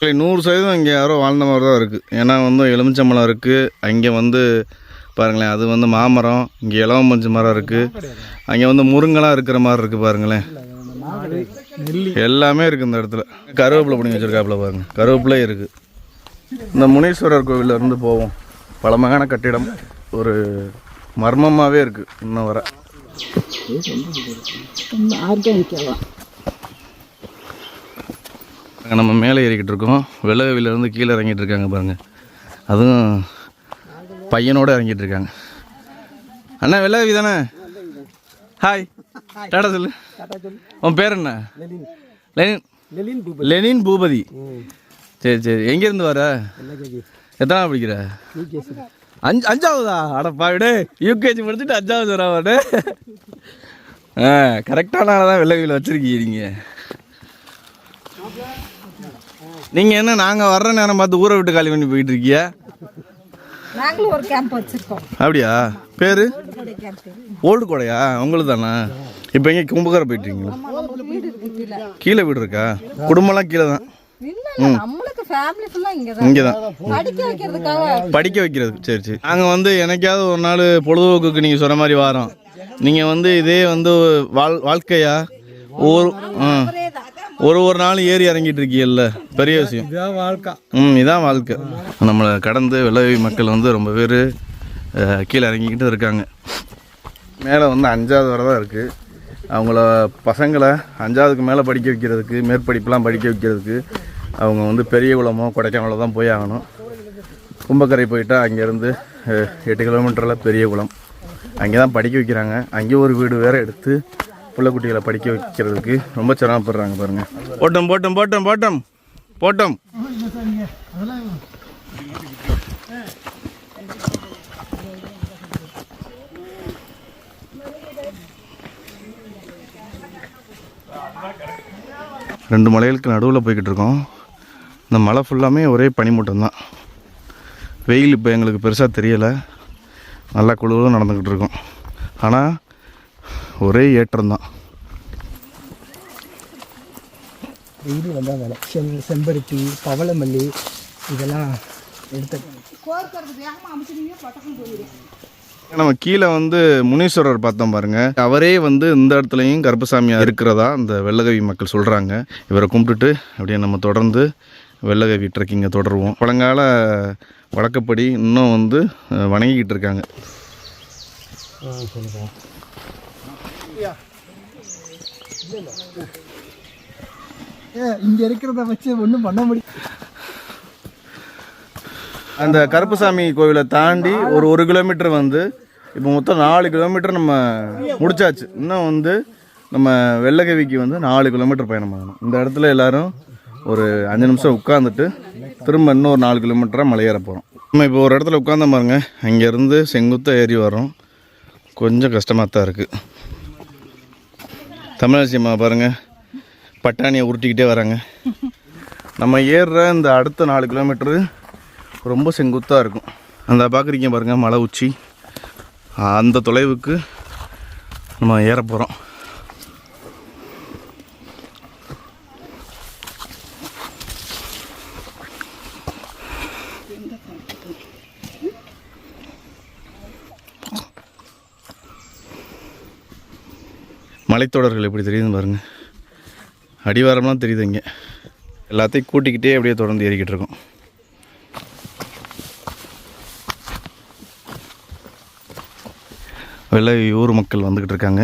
100% இங்கே யாரோ வாழ்ந்த மாதிரி தான் இருக்குது. ஏன்னா வந்து எலுமிச்சம்பழம் இருக்குது. அங்கே வந்து பாருங்களேன், அது வந்து மாமரம். இங்கே இலவம்பஞ்சு மரம் இருக்குது. அங்கே வந்து முருங்கெல்லாம் இருக்கிற மாதிரி இருக்குது பாருங்களேன். எல்லாமே இருக்குது இந்த இடத்துல. கருவேப்பிலை பிடிங்கி வச்சுருக்காப்புல பாருங்கள், கருவேப்பிலே இருக்குது. இந்த முனீஸ்வரர் கோவிலில் இருந்து போவோம். பழமையான கட்டிடம், ஒரு மர்மமாகவே இருக்குது இன்னும் வர. நம்ம மேலே ஏறிக்கிட்டு இருக்கோம். வெள்ளகவிலேருந்து கீழே இறங்கிட்டு இருக்காங்க பாருங்கள். அதுவும் பையனோடு இறங்கிட்டு இருக்காங்க. அண்ணா வெள்ளகவி தானே? ஹாய், டாடா சொல்லு. உன் பேர் என்ன? லெனின் பூபதி. சரி சரி. எங்கேருந்து வர? எத்தனை படிக்கிற? 5ஆவதா? அடப்பா விடு, யூகேஜி முடிச்சுட்டு 5ஆவது வராவாடு. கரெக்டான ஆளை தான் வெள்ளகவியில் வச்சுருக்கீங்க நீங்கள். நீங்கள் என்ன நாங்கள் வர்ற நேரம் பார்த்து ஊரை விட்டு காலி பண்ணி போயிட்டு இருக்கீங்க? நாங்களும் ஒரு கேம்ப் வச்சிருக்கோம். அப்படியா? பேர் ஓல்டு கோடையா? உங்களுக்கு தானே? இப்போ எங்கே கும்பகரை போயிட்டுருக்கீங்களா? கீழே வீடு இருக்கா? குடும்பம்லாம் கீழே தான்? இங்கே தான் படிக்க வைக்கிறது. சரி சரி. நாங்கள் வந்து எனக்காவது ஒரு நாள் பொழுதுபோக்குக்கு நீங்கள் சொன்ன மாதிரி வரோம். நீங்கள் வந்து இதே வந்து வாழ்க்கையா? ஒரு நாள் ஏறி இறங்கிட்டு இருக்கீங்கல்ல, பெரிய விஷயம். இதான் வாழ்க்கை. நம்மளை கடந்து வெள்ளகவி மக்கள் வந்து ரொம்ப பேர் கீழே இறங்கிக்கிட்டு இருக்காங்க. மேலே வந்து 5ஆவது வரை தான் இருக்குது. அவங்கள பசங்களை 5ஆவதுக்கு மேலே படிக்க வைக்கிறதுக்கு, மேற்படிப்புலாம் படிக்க வைக்கிறதுக்கு அவங்க வந்து பெரிய குளமோ கொடைக்கானலோ தான் போய் ஆகணும். கும்பக்கரை போயிட்டால் அங்கேருந்து 8 கிலோமீட்டரில் பெரிய குளம், அங்கே தான் படிக்க வைக்கிறாங்க. அங்கேயும் ஒரு வீடு வேறு எடுத்து பிள்ளைக்குட்டிகளை படிக்க வைக்கிறதுக்கு ரொம்ப சிரமப்படுறாங்க பாருங்கள். போட்டோம் போட்டோம் போட்டோம் போட்டோம் போட்டோம். ரெண்டு மலைகளுக்கு நடுவில் போய்கிட்டு இருக்கோம். இந்த மலை ஃபுல்லாமே ஒரே பனிமூட்டம் தான். வெயில் இப்போ எங்களுக்கு பெருசாக தெரியலை. நல்லா குழுவும் நடந்துக்கிட்டு இருக்கோம். ஆனால் ஒரே ஏற்றம்தான். வெயில் வந்தால் வேலை செம்பருத்தி பவளமல்லி இதெல்லாம் எடுத்து நம்ம கீழே வந்து முனீஸ்வரர் பார்த்தோம் பாருங்க. அவரே வந்து இந்த இடத்துலையும் கருப்பசாமியாக இருக்கிறதா இந்த வெள்ளகவி மக்கள் சொல்கிறாங்க. இவரை கும்பிட்டுட்டு அப்படியே நம்ம தொடர்ந்து வெள்ளகவி ட்ரெக்கிங்கை தொடருவோம். பழங்கால வழக்கப்படி இன்னும் வந்து வணங்கிக்கிட்டு இருக்காங்க. இங்கே இருக்கிறத வச்சு ஒன்றும் பண்ண முடியும். அந்த கருப்பசாமி கோவிலை தாண்டி ஒரு 1 கிலோமீட்டர் வந்து இப்போ மொத்தம் 4 கிலோமீட்டர் நம்ம முடிச்சாச்சு. இன்னும் வந்து நம்ம வெள்ளகவிக்கு வந்து 4 கிலோமீட்டர் பயணம் ஆகணும். இந்த இடத்துல எல்லாரும் ஒரு 5 நிமிஷம் உட்காந்துட்டு திரும்ப இன்னும் ஒரு 4 கிலோமீட்டராக மலையேற போகிறோம். நம்ம இப்போ ஒரு இடத்துல உட்காந்த பாருங்க, அங்கேருந்து செங்குத்தாக ஏறி வரோம். கொஞ்சம் கஷ்டமாக தான் இருக்குது. தமிழரசி அம்மா பாருங்கள், பட்டாணியை உருட்டிக்கிட்டே வராங்க. நம்ம ஏறுற இந்த அடுத்த 4 கிலோமீட்டரு ரொம்ப செங்குத்தாக இருக்கும். அந்த பார்க்குறீங்க பாருங்கள், மலை உச்சி. அந்த தொலைவுக்கு நம்ம ஏற போகிறோம். மலைத்தொடர்கள் எப்படி தெரியுதுன்னு பாருங்கள். அடிவாரம்லாம் தெரியுது. இங்கே எல்லாத்தையும் கூட்டிக்கிட்டே அப்படியே தொடர்ந்து ஏறிக்கிட்டு இருக்கோம். வெள்ளை ஊர் மக்கள் வந்துக்கிட்டு இருக்காங்க.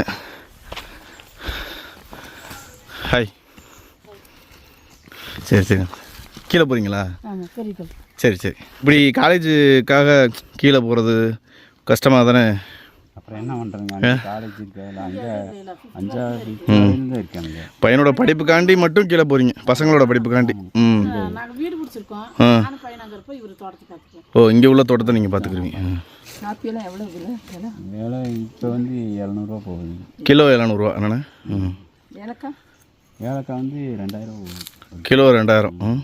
ஹாய். சரி சரி, கீழே போகிறீங்களா? சரி சரி. இப்படி காலேஜுக்காக கீழே போகிறது கஷ்டமாக தானே? அப்புறம் என்ன பண்ணுறதுங்க, காலேஜ் இருக்காது, அங்கே 5ஆவது இருக்காங்க. பையனோட படிப்புக்காண்டி மட்டும் கீழே போகிறீங்க, பசங்களோட படிப்புக்காண்டி. வீடு பிடிச்சிருக்கோம். ஓ, இங்கே உள்ள தோட்டத்தை நீங்கள் பார்த்துக்குறீங்க. காப்பியெல்லாம் எவ்வளோ வேலை இப்போ வந்து 700 போகுது. கிலோ 700 என்னண்ணே? ஏலக்காய் வந்து 2000 போகுது. கிலோ 2000.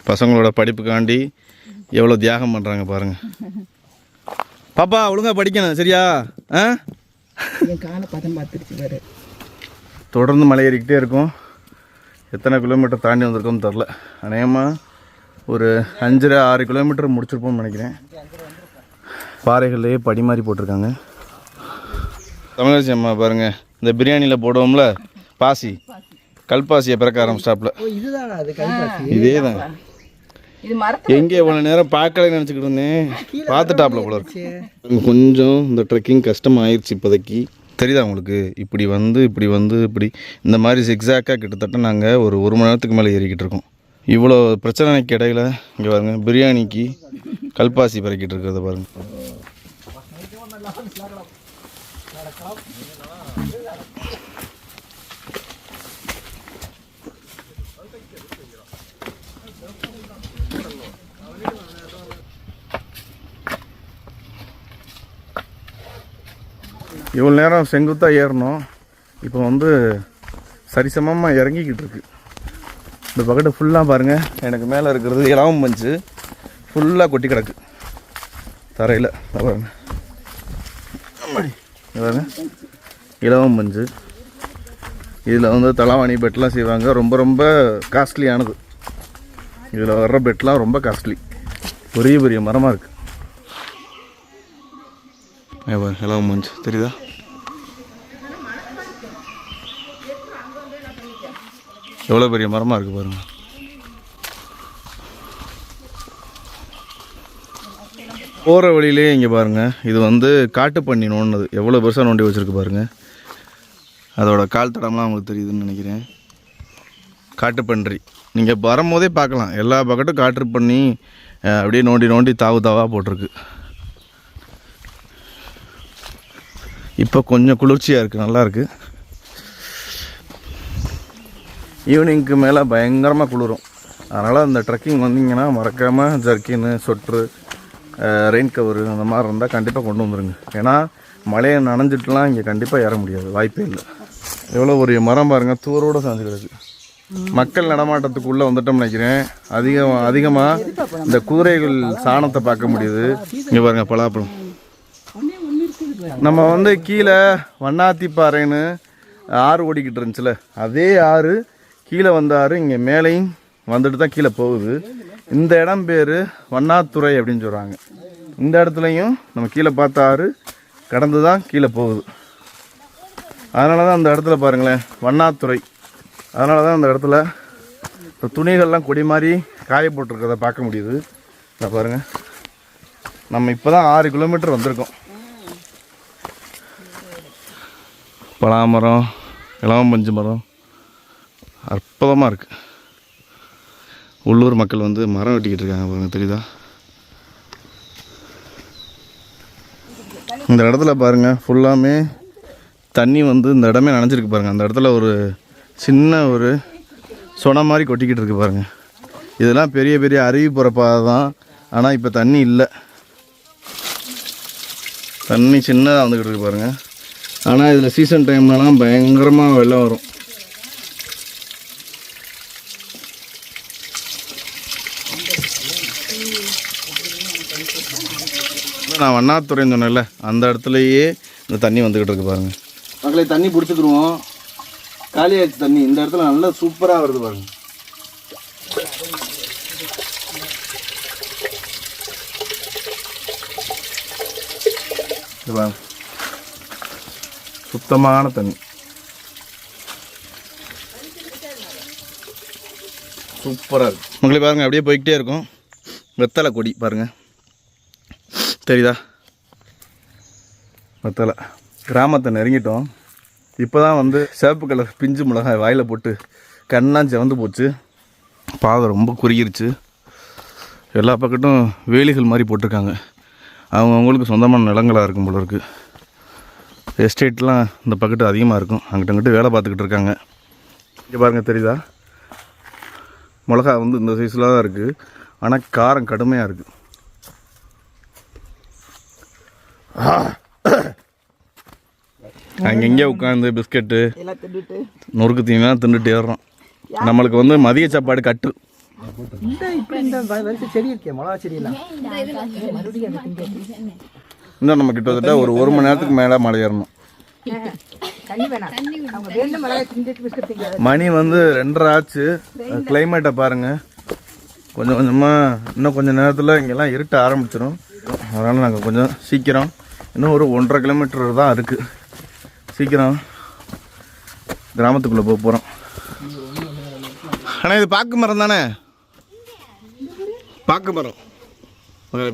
பசங்களோட படிப்புக்காண்டி எவ்வளோ தியாகம் பண்ணுறாங்க பாருங்கள். பாப்பா ஒழுங்காக படிக்கணும், சரியா? கால பதம் பார்த்துருச்சு பாரு. தொடர்ந்து மலை ஏறிக்கிட்டே இருக்கும். எத்தனை கிலோமீட்டர் தாண்டி வந்திருக்கோம்னு தெரில. அநேகமாக ஒரு 5-6 கிலோமீட்டர் முடிச்சிருப்போம்னு நினைக்கிறேன். பாறைகள்லேயே படி மாதிரி போட்டிருக்காங்க. தமிழரசி அம்மா பாருங்கள், இந்த பிரியாணியில் போடுவோம்ல பாசி, கல்பாசியை பிறக்க ஆரம்பிச்சாப்புல. இதே தான். எங்கே இவ்வளோ நேரம் பார்க்கலன்னு நினச்சிக்கிட்டு இருந்தேன், பார்த்துட்டாப்புல போல இருக்கு. கொஞ்சம் இந்த ட்ரெக்கிங் கஷ்டமாயிருச்சு இப்போதைக்கு. தெரியுதா உங்களுக்கு? இப்படி இப்படி இந்த மாதிரி சிக்ஸாக்காக கிட்டத்தட்ட நாங்கள் ஒரு 1 மணி நேரத்துக்கு மேலே ஏறிக்கிட்டு இருக்கோம். இவ்வளோ பிரச்சனைக்கு இடையில இங்கே பாருங்க, பிரியாணிக்கு கல்பாசி பறக்கிட்டு இருக்கிறத பாருங்க. இவ்வளோ நேரம் செங்குத்தாக ஏறணும். இப்போ வந்து சரிசமமாக இறங்கிக்கிட்டு இருக்கு. இந்த பக்கெட்டு ஃபுல்லாக பாருங்கள், எனக்கு மேலே இருக்கிறது இலவம் பஞ்சு ஃபுல்லாக கொட்டி கிடக்கு தரையில். பாருங்க, பாருங்க, இலவம் பஞ்சு. இதில் வந்து தலவாணி பெட்லாம் செய்வாங்க. ரொம்ப ரொம்ப காஸ்ட்லியானது. இதில் வர்ற பெட்லாம் ரொம்ப காஸ்ட்லி. பெரிய பெரிய மரமாக இருக்குது. இலவம் பஞ்சு தெரியுதா? எவ்வளோ பெரிய மரமாக இருக்குது பாருங்கள். போகிற வழியிலே இங்கே பாருங்கள், இது வந்து காட்டு பண்ணி நோண்டினது. எவ்வளோ பெருசாக நோண்டி வச்சுருக்கு பாருங்கள். அதோட கால் தடம்லாம் உங்களுக்கு தெரியுதுன்னு நினைக்கிறேன். காட்டுப்பன்றி நீங்கள் வரும்போதே பார்க்கலாம். எல்லா பக்கட்டும் காட்டு பண்ணி அப்படியே நோண்டி நோண்டி தாவாக போட்டிருக்கு. இப்போ கொஞ்சம் குளிர்ச்சியாக இருக்குது, நல்லாயிருக்கு. ஈவினிங்க்கு மேலே பயங்கரமாக குளிரும். அதனால் அந்த ட்ரெக்கிங் வந்தீங்கன்னா மறக்காமல் ஜர்க்கின்னு, சொட்ரு, ரெயின் கவரு அந்த மாதிரி இருந்தால் கண்டிப்பாக கொண்டு வந்துடுங்க. ஏன்னா மழையை நனைஞ்சிட்டுலாம் இங்கே கண்டிப்பாக ஏற முடியாது, வாய்ப்பே இல்லை. எவ்வளோ ஒரு மரம் பாருங்கள், தூரோடு சாஞ்சு கிடக்கு. மக்கள் நடமாட்டத்துக்குள்ளே வந்துட்டோம்னு நினைக்கிறேன். அதிகமாக இந்த குதிரைகள் சாணத்தை பார்க்க முடியுது. இங்கே பாருங்கள், பலாப்பழம் நம்ம வந்து கீழே வண்ணாத்திப்பாறைன்னு ஆறு ஓடிக்கிட்டு இருந்துச்சுல, அதே ஆறு கீழே வந்த ஆறு இங்கே மேலேயும் வந்துட்டு தான் கீழே போகுது. இந்த இடம் பேர் வண்ணாத்துறை அப்படின்னு சொல்கிறாங்க. இந்த இடத்துலையும் நம்ம கீழே பார்த்த ஆறு கடந்து தான் கீழே போகுது. அதனால தான் அந்த இடத்துல பாருங்களேன் வண்ணாத்துறை. அதனால தான் அந்த இடத்துல இப்போ துணிகள்லாம் கொடி மாதிரி காய போட்டிருக்கிறத பார்க்க முடியுது. இதை பாருங்கள், நம்ம இப்போ தான் 6 கிலோமீட்டர் வந்திருக்கோம். பலாமரம், இளவம்பஞ்சு மரம் அற்புதமாக இருக்குது. உள்ளூர் மக்கள் வந்து மரம் வெட்டிக்கிட்டு இருக்காங்க பாருங்க, தெரியுதா? இந்த இடத்துல பாருங்கள் ஃபுல்லாமே தண்ணி வந்து இந்த இடமே நனைஞ்சிருக்கு பாருங்கள். அந்த இடத்துல ஒரு சின்ன ஒரு சொனை மாதிரி கொட்டிக்கிட்டு இருக்கு பாருங்கள். இதெல்லாம் பெரிய பெரிய அருவி போகிற பாதை தான். ஆனால் இப்போ தண்ணி இல்லை, தண்ணி சின்னதாக வந்துக்கிட்டு இருக்கு பாருங்கள். ஆனால் இதில் சீசன் டைம்லலாம் பயங்கரமாக வெள்ளம் வரும். நான் வண்ணாத்துறைன்னு சொன்னேன்ல, அந்த இடத்துலையே இந்த தண்ணி வந்துக்கிட்டு இருக்கு பாருங்கள். மக்களே தண்ணி பிடிச்சிக்கிடுவோம், காலியாச்சு தண்ணி. இந்த இடத்துல நல்லா சூப்பராக வருது பாருங்கள். சுத்தமான தண்ணி, சூப்பராக இருக்கு. மக்களே பாருங்கள், அப்படியே போய்கிட்டே இருக்கும். வெத்தலை கொடி பாருங்கள், தெரியுதா? வெத்தலை. கிராமத்தை நெருங்கிட்டோம். இப்போ தான் வந்து சிவப்பு கலர் பிஞ்சு மிளகாய் வாயில் போட்டு கண்ணெலாம் செவந்து போச்சு. பாதை ரொம்ப குறுகிருச்சு. எல்லா பக்கட்டும் வேலிகள் மாதிரி போட்டிருக்காங்க. அவங்கவுங்களுக்கு சொந்தமான நிலங்களாக இருக்கும் போல இருக்குது. எஸ்டேட்லாம் இந்த பக்கத்து அதிகமாக இருக்கும். அங்கிட்ட வேலை பார்த்துக்கிட்டு இருக்காங்க. இங்கே பாருங்கள், தெரியுதா? மிளகா வந்து இந்த சைஸில் தான் இருக்குது. ஆனால் காரம் கடுமையாக இருக்குது. அங்கெங்கே உட்காந்து பிஸ்கெட்டு நொறுக்கு தீனிலாம் தின்னுட்டு ஏறுறோம். நம்மளுக்கு வந்து மதிய சாப்பாடு கட்டு. இன்னும் நம்ம கிட்டத்தட்ட ஒரு 1 மணி நேரத்துக்கு மேலே மலை ஏறணும். மணி வந்து 2:30 ஆச்சு. கிளைமேட்டை பாருங்கள். கொஞ்சம் கொஞ்சமாக இன்னும் கொஞ்சம் நேரத்தில் இங்கெல்லாம் இருட்ட ஆரம்பிச்சிடும். அதனால் நாங்கள் கொஞ்சம் சீக்கிரம், இன்னும் ஒரு 1.5 கிலோமீட்டர் தான் இருக்குது, சீக்கிரம் கிராமத்துக்குள்ளே போக போகிறோம். ஆனால் இது பாக்கு மரம் தானே? பாக்கு மரம்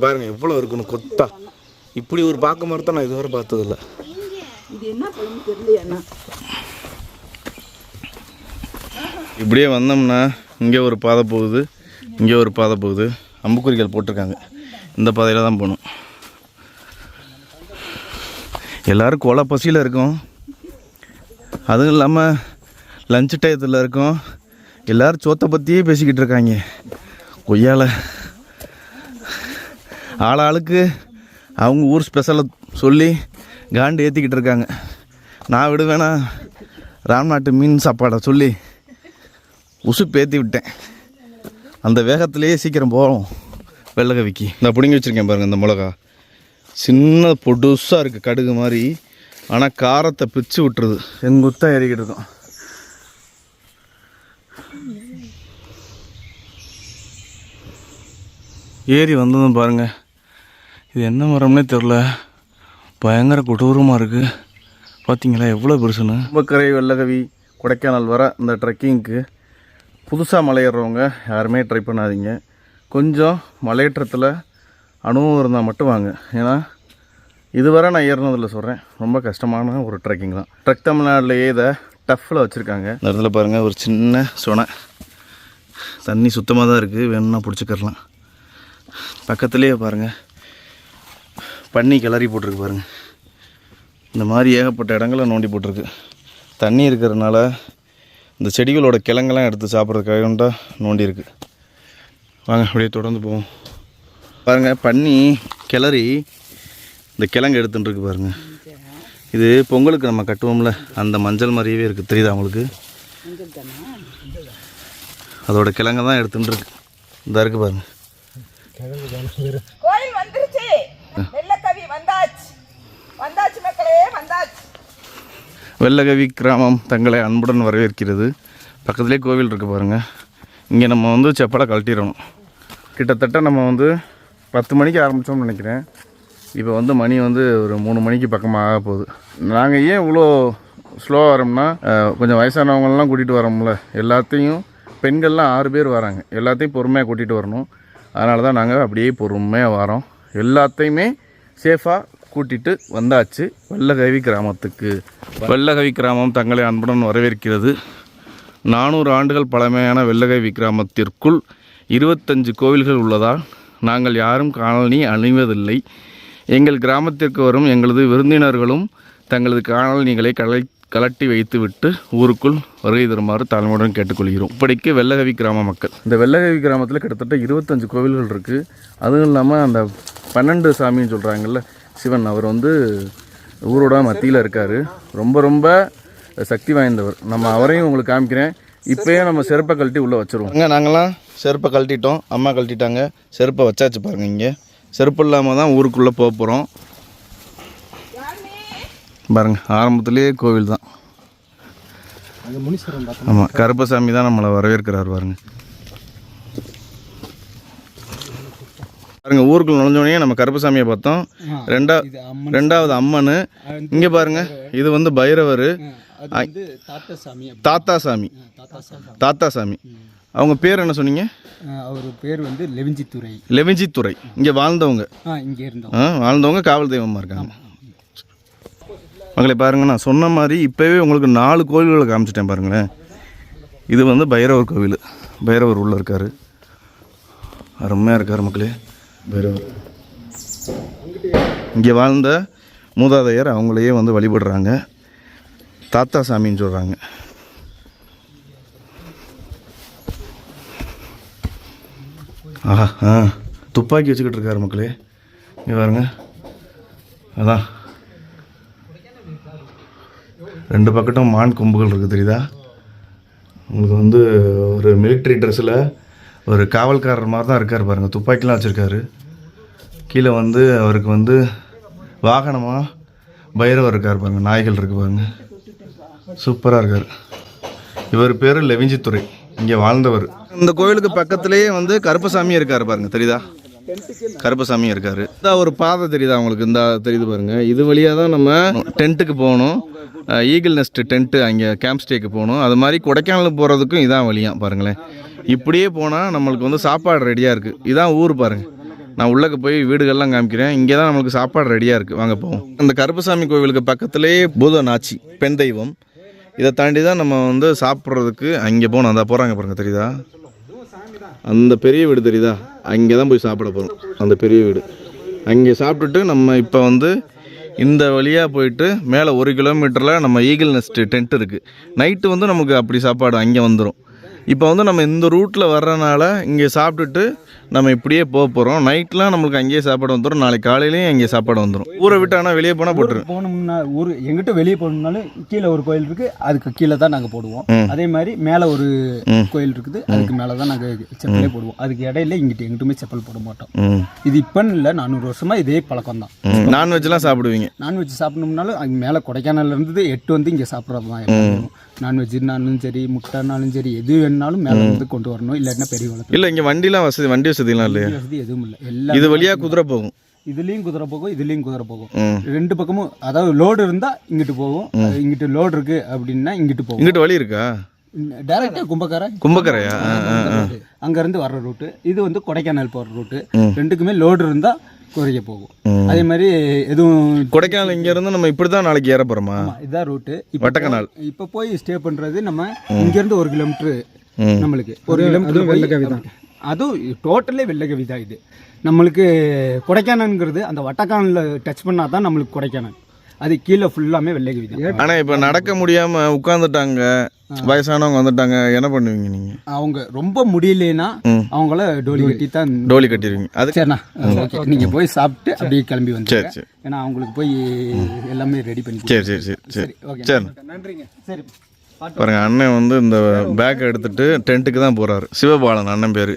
பாருங்கள் எவ்வளோ இருக்குன்னு கொத்தா. இப்படி ஒரு பாக்கு மரத்தை நான் இதுவரை பார்த்ததில்ல. இப்படியே வந்தோம்னா இங்கே ஒரு பாதை போகுது, இங்கே ஒரு பாதை போகுது. அம்புக்குறிகள் போட்டிருக்காங்க. இந்த பாதையில் தான் போகணும். எல்லோரும் கொலை பசியில் இருக்கும். அதுவும் இல்லாமல் லஞ்சு டயத்தில் இருக்கும். எல்லோரும் சோத்தை பற்றியே பேசிக்கிட்டு இருக்காங்க. கொய்யால ஆளாளுக்கு அவங்க ஊர் ஸ்பெஷலை சொல்லி காண்டு ஏற்றிக்கிட்டு இருக்காங்க. நான் விடுவேனா ராம்நாட்டு மீன் சாப்பாடை சொல்லி உசுப்பு ஏற்றி விட்டேன். அந்த வேகத்திலேயே சீக்கிரம் போகிறோம் வெள்ளக்கவிக்கு. நான் பிடுங்கி வச்சுருக்கேன் பாருங்கள். இந்த மிளகா சின்ன பொடுசாக இருக்குது, கடுகு மாதிரி. ஆனால் காரத்தை பிச்சு விட்டுருது. செங்குத்தாக ஏறிக்கிட்டு இருக்கோம். ஏறி வந்ததும் பாருங்கள், இது என்ன மரம்னே தெரில, பயங்கர கொடூரமாக இருக்குது. பார்த்தீங்களா எவ்வளோ பெருசுன்னு. கும்பக்கரை வெள்ளக்கவி கொடைக்கானல் வர இந்த ட்ரெக்கிங்க்கு புதுசாக மலையேறவங்க யாருமே ட்ரை பண்ணாதீங்க. கொஞ்சம் மலையேற்றத்தில் அனுபவம் இருந்தால் மட்டும் வாங்க. ஏன்னா இதுவரை நான் ஏறினதில் சொல்கிறேன், ரொம்ப கஷ்டமான ஒரு ட்ரெக்கிங் தான். ட்ரெக் தமிழ்நாட்டிலேயே இதை டஃப்பில் வச்சுருக்காங்க. இந்த இடத்துல பாருங்கள் ஒரு சின்ன சொனை. தண்ணி சுத்தமாக தான் இருக்குது, வேணும்னா பிடிச்சிக்கிறலாம். பக்கத்துலேயே பாருங்கள் பன்னி கிளறி போட்டிருக்கு பாருங்கள். இந்த மாதிரி ஏகப்பட்ட இடங்களை நோண்டி போட்டிருக்கு. தண்ணி இருக்கிறதுனால இந்த செடிகளோட கிழங்கெல்லாம் எடுத்து சாப்பிட்றதுக்காக நோண்டி இருக்கு. வாங்க அப்படியே தொடர்ந்து போவோம். பாருங்கள் பன்னி கிளறி இந்த கிழங்கு எடுத்துட்டுருக்கு பாருங்கள். இது பொங்கலுக்கு நம்ம கட்டுவோம்ல, அந்த மஞ்சள் மாதிரியே இருக்குது, தெரியுதா உங்களுக்கு? அதோட கிழங்கு தான் எடுத்துட்டுருக்கு. இந்த இருக்குது பாருங்கள். கோயில் வந்துருச்சு, வெள்ளக்கவி வந்தாச்சு. வந்தாச்சு மக்களே, வந்தாச்சு. வெள்ளகவி கிராமம் தங்களை அன்புடன் வரவேற்கிறது. பக்கத்துலேயே கோவில் இருக்குது பாருங்கள். இங்கே நம்ம வந்து செப்பலை கழட்டிடணும். கிட்டத்தட்ட நம்ம வந்து 10 மணிக்கு ஆரம்பித்தோம்னு நினைக்கிறேன். இப்போ வந்து மணி வந்து ஒரு 3 மணிக்கு பக்கமாக ஆக போகுது. நாங்கள் ஏன் இவ்வளோ ஸ்லோவாக வரோம்னா, கொஞ்சம் வயசானவங்களாம் கூட்டிகிட்டு வரோம்ல, எல்லாத்தையும் பெண்கள்லாம் 6 பேர் வராங்க, எல்லாத்தையும் பொறுமையாக கூட்டிகிட்டு வரணும். அதனால தான் நாங்கள் அப்படியே பொறுமையாக வரோம். எல்லாத்தையுமே சேஃபாக கூட்டிகிட்டு வந்தாச்சு வெள்ளகவி கிராமத்துக்கு. வெள்ளகவி கிராமம் தங்களை அன்புடன் வரவேற்கிறது. 400 ஆண்டுகள் பழமையான வெள்ளகவி கிராமத்திற்குள் 25 கோவில்கள் உள்ளதால் நாங்கள் யாரும் காலனி அணிவதில்லை. எங்கள் கிராமத்திற்கு வரும் எங்களது விருந்தினர்களும் தங்களது காலணிகளை கலட்டி வைத்துவிட்டு ஊருக்குள் வருகை தருமாறு தாழ்மையுடன் கேட்டுக்கொள்கிறோம். இப்படிக்கு வெள்ளகவி கிராம மக்கள். இந்த வெள்ளகவி கிராமத்தில் கிட்டத்தட்ட 25 கோவில்கள் இருக்குது. அதுவும் இல்லாமல் அந்த 12 சாமின்னு சொல்கிறாங்கல்ல, சிவன், அவர் வந்து ஊரோட மத்தியில் இருக்கார். ரொம்ப ரொம்ப சக்தி வாய்ந்தவர். நம்ம அவரையும் உங்களுக்கு காமிக்கிறேன். இப்போயே நம்ம செருப்பை கழட்டி உள்ளே வச்சுருவோம். அங்கே நாங்களாம் செருப்பை கழட்டிட்டோம், அம்மா கழட்டிட்டாங்க, செருப்பை வச்சாச்சு பாருங்கள். இங்கே செருப்பு இல்லாமல் தான் ஊருக்குள்ளே போக போகிறோம். பாருங்கள், ஆரம்பத்துலேயே கோவில் தான். ஆமாம், கருப்பசாமி தான் நம்மளை வரவேற்கிறார் பாருங்கள். பாருங்க, ஊருக்குள்ள நுழைஞ்சோடனே நம்ம கருப்பசாமியை பார்த்தோம். ரெண்டாவது அம்மன். இங்கே பாருங்க, இது வந்து பைரவர், தாத்தா சாமி. அவங்க பேர் என்ன சொன்னீங்க? அவர் பேர் வந்து லெவிஞ்சித்துறை. இங்கே வாழ்ந்தவங்க, வாழ்ந்தவங்க காவல் தெய்வமாக இருக்காங்க. மக்களை பாருங்க, நான் சொன்ன மாதிரி இப்போவே உங்களுக்கு 4 கோவில்களை காமிச்சிட்டேன் பாருங்களேன். இது வந்து பைரவர் கோவில். பைரவர் உள்ளே இருக்கார், அருமையாக இருக்கார் மக்களே. பைரவர் இங்கே வாழ்ந்த மூதாதையர், அவங்களையே வந்து வழிபடுறாங்க. தாத்தா சாமின்னு சொல்கிறாங்க. ஆஹா, துப்பாக்கி வச்சுக்கிட்டு இருக்காரு மக்களே. இங்கே பாருங்க, அதான் 2 பக்கட்டும் மான் கொம்புகள் இருக்குது, தெரியுதா உங்களுக்கு? வந்து ஒரு மிலிட்ரி ட்ரெஸ்ஸில் ஒரு காவல்காரர் மாதிரி தான் இருக்கார் பாருங்கள். துப்பாக்கிலாம் வச்சுருக்காரு. கீழே வந்து அவருக்கு வந்து வாகனமாக பைரவர் இருக்கார் பாருங்கள், நாய்கள் இருக்குது பாருங்கள், சூப்பராக இருக்கார். இவர் பேர் லெவிஞ்சித்துறை, இங்கே வாழ்ந்தவர். இந்த கோவிலுக்கு பக்கத்துலேயே வந்து கருப்பசாமி இருக்கார் பாருங்கள், தெரியுதா? கருப்பசாமி இருக்கார். இந்த ஒரு பாதை தெரியுதா உங்களுக்கு? இந்த தெரியுது பாருங்கள். இது வழியாக தான் நம்ம டென்ட்டுக்கு போகணும். ஈகிள் நெஸ்ட் டென்ட்டு, அங்கே கேம்ப் ஸ்டேக்கு போகணும். அது மாதிரி கொடைக்கானலுக்கு போகிறதுக்கும் இதான் வழியாக பாருங்களேன். இப்படியே போனால் நம்மளுக்கு வந்து சாப்பாடு ரெடியாக இருக்குது. இதான் ஊர் பாருங்கள். நான் உள்ளே போய் வீடுகள்லாம் காமிக்கிறேன். இங்கே தான் நம்மளுக்கு சாப்பாடு ரெடியாக இருக்குது, வாங்க போவோம். அந்த கருப்பசாமி கோவிலுக்கு பக்கத்துலேயே பூதநாச்சி, பெண் தெய்வம். இதை தாண்டி தான் நம்ம வந்து சாப்பிட்றதுக்கு அங்கே போகணும். அந்த போகிறாங்க பாருங்கள், தெரியுதா? அந்த பெரிய வீடு தெரியுதா? அங்கே தான் போய் சாப்பிட போகிறோம், அந்த பெரிய வீடு. அங்கே சாப்பிட்டுட்டு நம்ம இப்போ வந்து இந்த வழியாக போயிட்டு மேலே 1 கிலோமீட்டரில் நம்ம ஈகிள் நெஸ்ட் டென்ட் இருக்குது. நைட்டு வந்து நமக்கு அப்படி சாப்பாடு அங்கே வந்துடும். இப்போ வந்து நம்ம இந்த ரூட்டில் வர்றதுனால இங்கே சாப்பிட்டுட்டு நம்ம இப்படியே போக போகிறோம். நைட்லாம் நம்மளுக்கு அங்கேயே சாப்பாடு வந்துடும். நாளைக்கு காலையிலேயும் அங்கேயே சாப்பாடு வந்துடும். ஊரை விட்டு ஆனால் வெளியே போனால் போட்டுரு போகணும்னா ஊர் எங்கிட்ட வெளியே போகணும்னாலும் கீழே ஒரு கோயில் இருக்குது, அதுக்கு கீழே தான் நாங்கள் போடுவோம். அதே மாதிரி மேலே ஒரு கோயில் இருக்குது, அதுக்கு மேலே தான் நாங்கள் செப்பலே போடுவோம். அதுக்கு இடையில இங்கிட்ட எங்கிட்டுமே செப்பல் போட மாட்டோம். இது இப்போன்னு இல்லை, 400 வருஷமாக இதே பழக்கம் தான். நான்வெஜ்லாம் சாப்பிடுவீங்க? நான்வெஜ் சாப்பிடணும்னாலும் அங்கே மேலே கொடைக்கானல் இருந்து 8 வந்து இங்கே சாப்பிட்றது தான். நான்வெஜ்னாலும் சரி, முட்டைனாலும் சரி, எது வேணாலும் மேலே வந்து கொண்டு வரணும். இல்லைன்னா பெரிய வளர்த்து இல்லை. இங்கே வண்டிலாம் வண்டி வசதிலாம் இல்லையா? வசதி எதுவும் இல்லை. எல்லாம் இது வழியாக குதிரை போகும். இதுலேயும் குதிரை போகும், இதுலேயும் குதிரை போகும். 2 பக்கமும், அதாவது லோடு இருந்தால் இங்கிட்டு போகும், இங்கிட்டு லோடு இருக்கு அப்படின்னா இங்கிட்டு போகும். இங்கிட்டு வழி இருக்கா? டைரக்டா கும்பக்கரையா? அங்கேருந்து வர்ற ரூட்டு. இது வந்து கொடைக்கானல் போகிற ரூட்டு. 2க்குமே லோடு இருந்தால் குறைய போகும். அதே மாதிரி எதுவும் கொடைக்கானல் இங்க இருந்து நம்ம இப்படி தான் நாளைக்கு ஏற போறோமா? இதான் ரூட்டு. வட்டக்கனால் இப்போ போய் ஸ்டே பண்றது நம்ம இங்கேருந்து 1 கிலோமீட்டர், நம்மளுக்கு 1 கிலோமீட்டர் வெள்ளகவி தான். அதுவும் டோட்டலே வெள்ளகவி தான். இது நம்மளுக்கு கொடைக்கானல்ங்கிறது அந்த வட்டக்கானலில் டச் பண்ணால் தான் நம்மளுக்கு கொடைக்கானல். அது கீழே ஃபுல்லாமே வெள்ளகவி தான். ஆனால் இப்போ நடக்க முடியாமல் உட்காந்துட்டாங்க, வயசானவங்க வந்துட்டாங்க, என்ன பண்ணுவீங்க நீங்கள்? அவங்க ரொம்ப முடியலன்னா அவங்கள டோலி கட்டிடுவீங்க. அது சரிண்ணா, ஓகே. நீங்கள் போய் சாப்பிட்டு அப்படியே கிளம்பி வந்து, ஏன்னா அவங்களுக்கு போய் எல்லாமே ரெடி பண்ணி. சரி ஓகே, சரி, நன்றிங்க. சரி பாருங்க, அண்ணன் வந்து இந்த பேக் எடுத்துட்டு டென்ட்டுக்கு தான் போறாரு. சிவபாலன் அண்ணன் பேரு.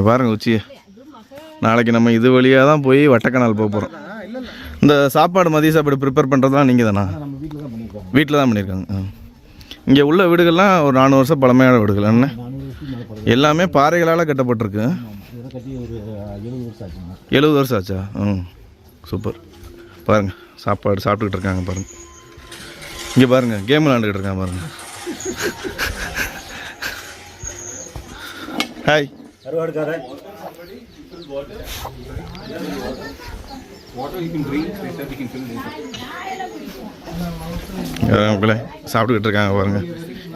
பாருங்க உச்சிய நாளைக்கு நம்ம இது வழியாக தான் போய் வட்டக்கனால் போக போகிறோம். இந்த சாப்பாடு மதிய சாப்பாடு ப்ரிப்பேர் பண்ணுறதுலாம் நீங்கள் தானா? வீட்டில் தான் பண்ணியிருக்காங்க. இங்கே உள்ள வீடுகள்லாம் ஒரு 400 வருஷம் பழமையான வீடுகள் என்ன? எல்லாமே பாறைகளால் கட்டப்பட்டிருக்கு. 70 வருஷம் ஆச்சா? சூப்பர். பாருங்கள் சாப்பாடு சாப்பிட்டுக்கிட்டு இருக்காங்க பாருங்கள். இங்கே பாருங்கள் கேம் விளாண்டுக்கிட்டு இருக்காங்க பாருங்கள். ஹாய் மக்களே சாப்பிட்டுக்கிட்டு இருக்காங்க பாருங்கள்.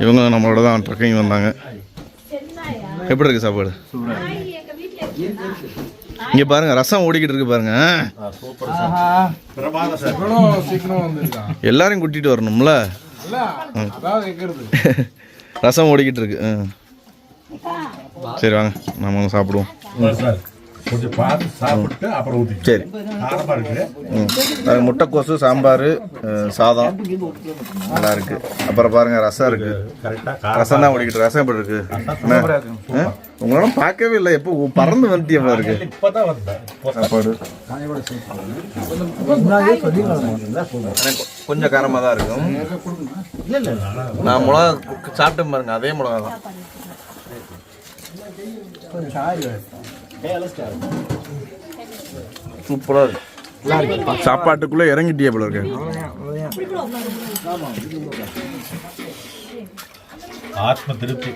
இவங்க நம்மளோட தான் ட்ரெக்கிங் வந்தாங்க. எப்படி இருக்குது சாப்பாடு? இங்கே பாருங்கள் ரசம் ஓடிக்கிட்டு இருக்கு பாருங்க. எல்லாரையும் கூட்டிகிட்டு வரணும்ல. ரசம் ஓடிக்கிட்டு இருக்கு. சரி வாங்க நம்ம சாப்பிடுவோம். கொஞ்சம் பார்த்து சாப்பிட்டு அப்புறம் ஊற்றி. சரி. முட்டைக்கோசு சாம்பார் சாதம் நல்லா இருக்கு. அப்புறம் பாருங்க ரசம் இருக்கு. ரசம் தான் ஓடிக்கிட்டு. ரசம் எப்படி இருக்கு? உங்களால பார்க்கவே இல்லை. எப்போ பறந்து வந்துட்டியப்பா இருக்கு சாப்பாடு. கொஞ்சம் காரமாக தான் இருக்கும். நான் மிளகா சாப்பிட்டேன் பாருங்க, அதே மிளகா தான். சூப்பரா இருக்கு. சாப்பாட்டுக்குள்ள இறங்கிட்டியே போல இருக்கு. ஆத்ம திருப்தி.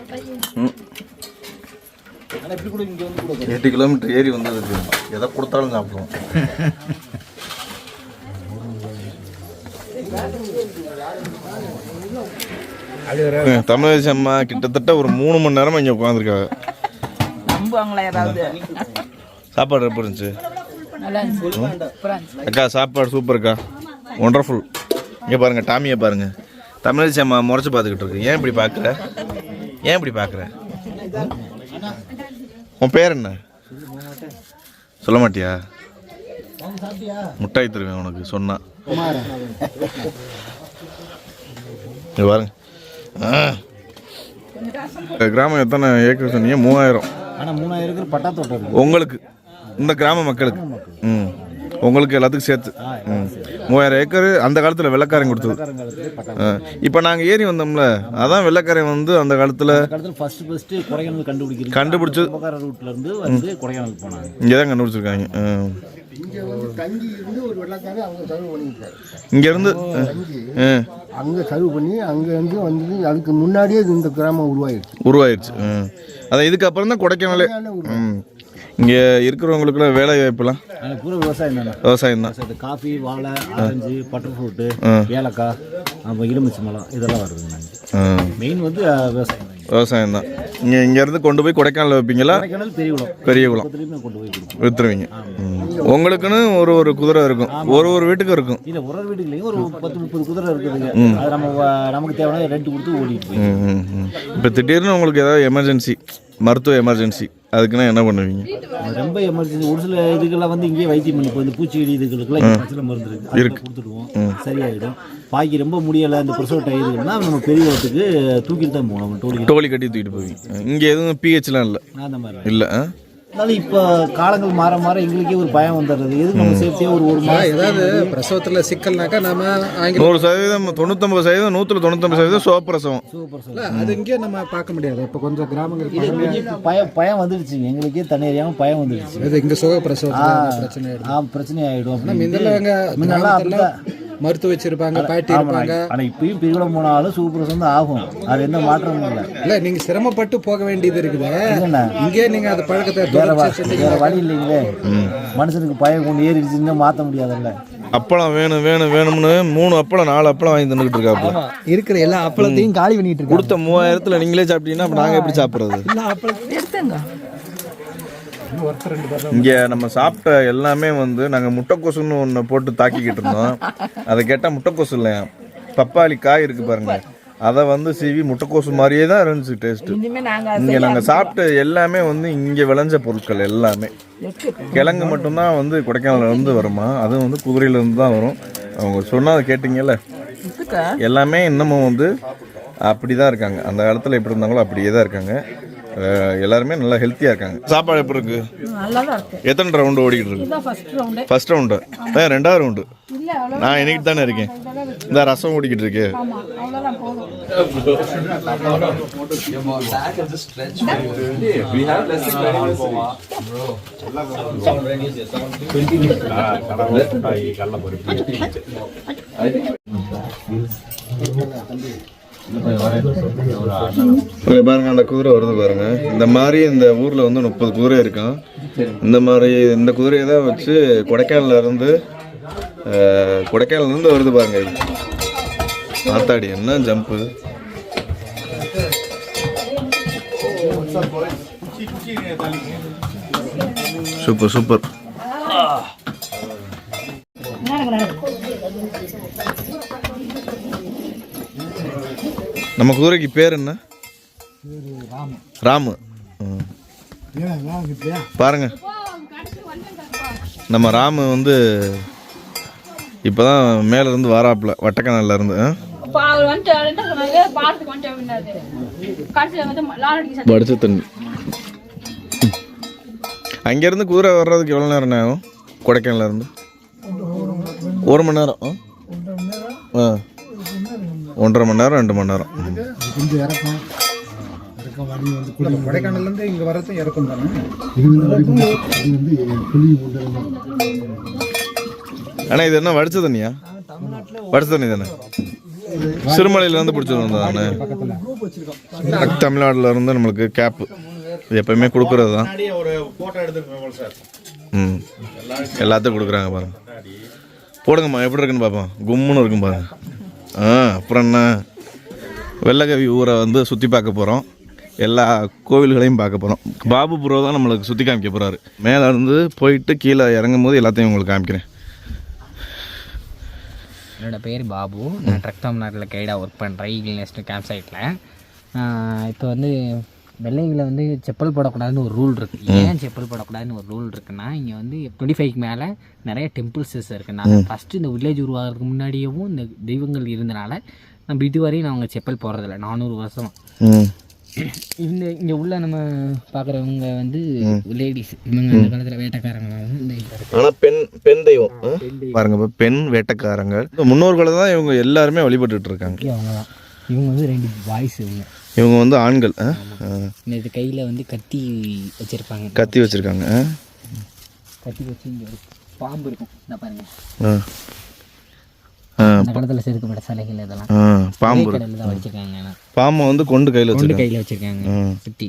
8 கிலோமீட்டர் ஏறி வந்ததுக்கு எதை கொடுத்தாலும் சாப்பிடுவோம். தமிழரசி அம்மா கிட்டத்தட்ட ஒரு 3 மணி நேரமா இங்க உட்காந்துருக்காங்க. சாப்பாடு எப்படி இருந்துச்சு அக்கா? சாப்பாடு சூப்பர்க்கா, ஒண்டர்ஃபுல். இங்கே பாருங்க டாமியை பாருங்க. தமிழரசி அம்மா முறைச்சு பார்த்துக்கிட்டு இருக்கு. ஏன் இப்படி பார்க்குற? ஏன் இப்படி பார்க்குற? உன் பேர் என்ன? சொல்ல மாட்டியா? முட்டாய் தருவேன் உனக்கு சொன்னா. பாருங்க கிராமம் எத்தனை ஏக்கர் சொன்னீங்க? 3000. ஆனால் 3000 ஏக்கர் பட்டா தோட்டம் உங்களுக்கு, இந்த கிராம மக்களுக்கு. உங்களுக்கு எல்லாத்துக்கும் சேர்த்து 3000 ஏக்கர். அந்த காலத்தில் வெள்ளைக்காரன் கொடுத்தது. இப்போ நாங்கள் ஏறி வந்தோம்ல, அதான் வெள்ளைக்காரன் வந்து அந்த காலத்தில் ஃபர்ஸ்ட் கொடைக்கானல் கண்டுபிடிச்சது. ரூட்ல இருந்து வந்து கொடைக்கானல் போனாங்க. இங்கே தான் கண்டுபிடிச்சிருக்காங்க. இங்கே வந்து தங்கி இருந்து ஒரு வெள்ளக்காரன் அவங்க சர்வ் பண்ணியிருக்காரு. இங்கேருந்து அங்கே சர்வ் பண்ணி அங்கே வந்து அதுக்கு முன்னாடியே இந்த கிராமம் உருவாயிருச்சு. அதான் இதுக்கப்புறம் தான் கொடைக்கானலே. இங்கே இருக்கிறவங்களுக்குலாம் வேலை வாய்ப்புலாம் பூரா விவசாயம் தான். காஃபி, வாழை, ஆரஞ்சு, பட்டர் ஃப்ரூட்டு, ஏலக்காய், அப்புறம் எலுமிச்சை மரம் இதெல்லாம் வருதுங்க. மெயின் வந்து விவசாயம் தான். இங்கேருந்து கொண்டு போய் கொடைக்கானல் வைப்பீங்களா? பெரிய குளம் கொண்டு போய் விற்றுருவீங்க. உங்களுக்குன்னு ஒரு குதிரை இருக்கும், ஒரு வீட்டுக்கு இருக்கும். இல்லை, ஒரு வீட்டுக்குலையும் ஒரு 10-30 குதிரை இருக்குதுங்க. அது நமக்கு தேவையான ரெண்ட் கொடுத்து ஓடிட்டு. இப்போ திடீர்னு உங்களுக்கு ஏதாவது எமர்ஜென்சி, மருத்துவ எமர்ஜென்சி, அதுக்குன்னா என்ன பண்ணுவீங்க? ரொம்ப எமர்ஜென்சி. ஒரு சில இதுக்கெல்லாம் வந்து இங்கேயே வைத்தியம் பண்ணி, இப்போ இந்த பூச்சிக்கடி இதுகளுக்கெல்லாம் பச்சளை மருந்து இருக்கு, கொடுத்துடுவோம், சரியாயிடும். பாக்கி ரொம்ப முடியலை, இந்த பிரசவ டயருக்குன்னா நம்ம பெரிய இடத்துக்கு தூக்கிட்டு தான் போகணும். டோலி கட்டி தூக்கிட்டு போவீங்க. இங்கே எதுவும் பிஹெச்லாம் இல்லை? அந்த மாதிரி இல்லை. அதனால இப்போ காலங்கள் மாற மாற எங்களுக்கே ஒரு பயம் வந்துடுறது. எது நம்ம சேஃப்டியாக ஒரு மாதம் ஏதாவது பிரசவத்தில் சிக்கல்னாக்கா நம்ம 100%, 99%, 199% சோப்பிரசவம். அது இங்கே நம்ம பார்க்க முடியாது. இப்போ கொஞ்சம் கிராமங்கள் பயம் வந்துடுச்சு. எங்களுக்கே தனியாக பயம் வந்துடுச்சு. இது இங்கே சுக பிரசவம் பிரச்சனை ஆகிடும். முன்னெல்லாம் அப்படிதான் மருத்துவ வச்சிருப்பாங்க, பாட்டி இருப்பாங்க. ஆனால் இப்பயும் பிரிவிடம் போனாலும் சூப்பர் ஆகும். அது எந்த மாற்றமும் இல்லை. இல்லை, நீங்கள் சிரமப்பட்டு போக வேண்டியது இருக்குது. இங்கே நீங்கள் அந்த பழக்கத்தை வேற வழி இல்லைங்களே. மனுஷனுக்கு பயம் கொண்டு ஏறிடுச்சுன்னு மாற்ற முடியாதுல்ல. அப்பளம் வேணும்னு 3 அப்பளம் 4 அப்பளம் வாங்கி தந்துக்கிட்டு இருக்காங்க. இருக்கிற எல்லா அப்பளத்தையும் காலி பண்ணிட்டு இருக்கு. கொடுத்த 3000 நீங்களே சாப்பிட்டீங்கன்னா அப்போ நாங்கள் எப்படி சாப்பிட்றது? இங்கே நம்ம சாப்பிட்ட எல்லாமே வந்து நாங்கள் முட்டைக்கோசுன்னு ஒன்று போட்டு தாக்கிக்கிட்டு இருந்தோம். அதை கேட்டால் முட்டைக்கோசு இல்லையா, பப்பாளி காய் இருக்குது பாருங்க, அதை வந்து சீவி முட்டைக்கோசு மாதிரியே தான் இருந்துச்சு டேஸ்ட்டு. இங்கே நாங்கள் சாப்பிட்ட எல்லாமே வந்து இங்கே விளைஞ்ச பொருட்கள் எல்லாமே. கிழங்கு மட்டும்தான் வந்து கொடைக்கானலேருந்து வருமா, அதுவும் வந்து குதிரையிலேருந்து தான் வரும். அவங்க சொன்னதை கேட்டிங்கல்ல, எல்லாமே இன்னமும் வந்து அப்படி தான் இருக்காங்க. அந்த காலத்தில் எப்படி இருந்தாங்களோ அப்படியே தான் இருக்காங்க. எல்லாருமே நல்லா ஹெல்த்தியாக இருக்காங்க. சாப்பாடு எப்படி இருக்கு? நல்லா தான் இருக்கு. எத்தனை ரவுண்டு ஓடிக்கிட்டு இருக்கு? இதுதான் ஃபர்ஸ்ட் ரவுண்டு. First round. ரெண்டாவது ரவுண்டு. இல்ல அவ்வளோ. நான் இன்னைக்கு தானே இருக்கேன். இந்த ரசம் ஓடிக்கிட்டு இருக்கு. ஆமா அவ்வளோதான் போதும். பாருங்க அந்த குதிரை வருது பாருங்க. இந்த மாதிரி இந்த ஊர்ல வந்து 30 குதிரை இருக்கும். இந்த குதிரையை தான் வச்சு கொடைக்கானல்ல இருந்து வருது பாருங்க. ஆத்தாடி என்ன ஜம்ப்பு. Super super. நம்ம குதிரைக்கு பேர் என்ன? ராமு. பாருங்க நம்ம ராமு வந்து இப்போதான் மேல இருந்து வாராப்புல வட்டக்கணல்ல இருந்து. படிச்ச தண்ணி. அங்கேருந்து குதிரை வர்றதுக்கு எவ்வளோ நேரம் ஆகும்? கொடைக்கானல்ல இருந்து 1 மணி நேரம். 1.5 மணி நேரம் 2 மணி நேரம். கொடைக்கானல்லேருந்து இங்கே வரதும் இறக்கும் தானே. ஆனால் இது என்ன வடிச்ச தண்ணியா? வடிச்ச தண்ணி தானே. சிறுமலையிலேருந்து பிடிச்சிட்டு வந்தது தானே. தமிழ்நாட்டில் இருந்து நம்மளுக்கு கேப்பு இது எப்பயுமே கொடுக்குறது தான். எல்லாத்தையும் கொடுக்குறாங்க பாருங்க. போடுங்கம்மா எப்படி இருக்குன்னு பார்ப்போம். கும்முன்னு இருக்கும் பாருங்க. அப்புறம் என்ன, வெள்ளகவி ஊரை வந்து சுற்றி பார்க்க போகிறோம். எல்லா கோவில்களையும் பார்க்க போகிறோம். பாபு ப்ரோ தான் நம்மளுக்கு சுற்றி காமிக்க போகிறாரு. மேலே இருந்து போயிட்டு கீழே இறங்கும் போது எல்லாத்தையும் உங்களுக்கு காமிக்கிறேன். என்னோடய பேர் பாபு. நான் ட்ரக் தமிழ்நாட்டில் கைடாக ஒர்க் பண்ணுறேன் ஈகிள் நெஸ்ட் கேம்ப் சைட்டில். இப்போ வந்து வெள்ளைங்களை வந்து செப்பல் போடக்கூடாதுன்னு ஒரு ரூல் இருக்குது. ஏன் செப்பல் போடக்கூடாதுன்னு ஒரு ரூல் இருக்குன்னா, இங்கே வந்து 25க்கு மேலே நிறைய டெம்பிள்ஸஸ் இருக்குனால ஃபஸ்ட்டு இந்த வில்லேஜ் உருவாகிறதுக்கு முன்னாடியேவும் இந்த தெய்வங்கள் இருந்தனால நம்ம இதுவரையும் அவங்க செப்பல் போடுறதில்ல 400 வருஷம். இங்கே உள்ள நம்ம பார்க்குறவங்க வந்து லேடிஸ். இவங்க அந்த காலத்தில் வேட்டைக்காரங்களாகவும் ஆனால் பெண் தெய்வம் பாருங்க. பெண் வேட்டைக்காரங்க முன்னோர்களை தான் இவங்க எல்லாருமே வழிபட்டுட்டு இருக்காங்க. அவங்க தான். இவங்க வந்து 2 பாய்ஸ். இவங்க வந்து ஆண்கள். இது கையில் வந்து கத்தி வச்சுருப்பாங்க. கத்தி வச்சுருக்காங்க. கத்தி வச்சு இங்கே ஒரு பாம்பு இருக்கும். இந்த பாருங்க. அந்த காலத்தில் செதுக்கப்பட்ட சிலைகள் இதெல்லாம் பாம்பு கடலில் தான் வச்சுருக்காங்க. பாம்பை வந்து கொண்டு கையில் வச்சுருக்காங்க சுற்றி.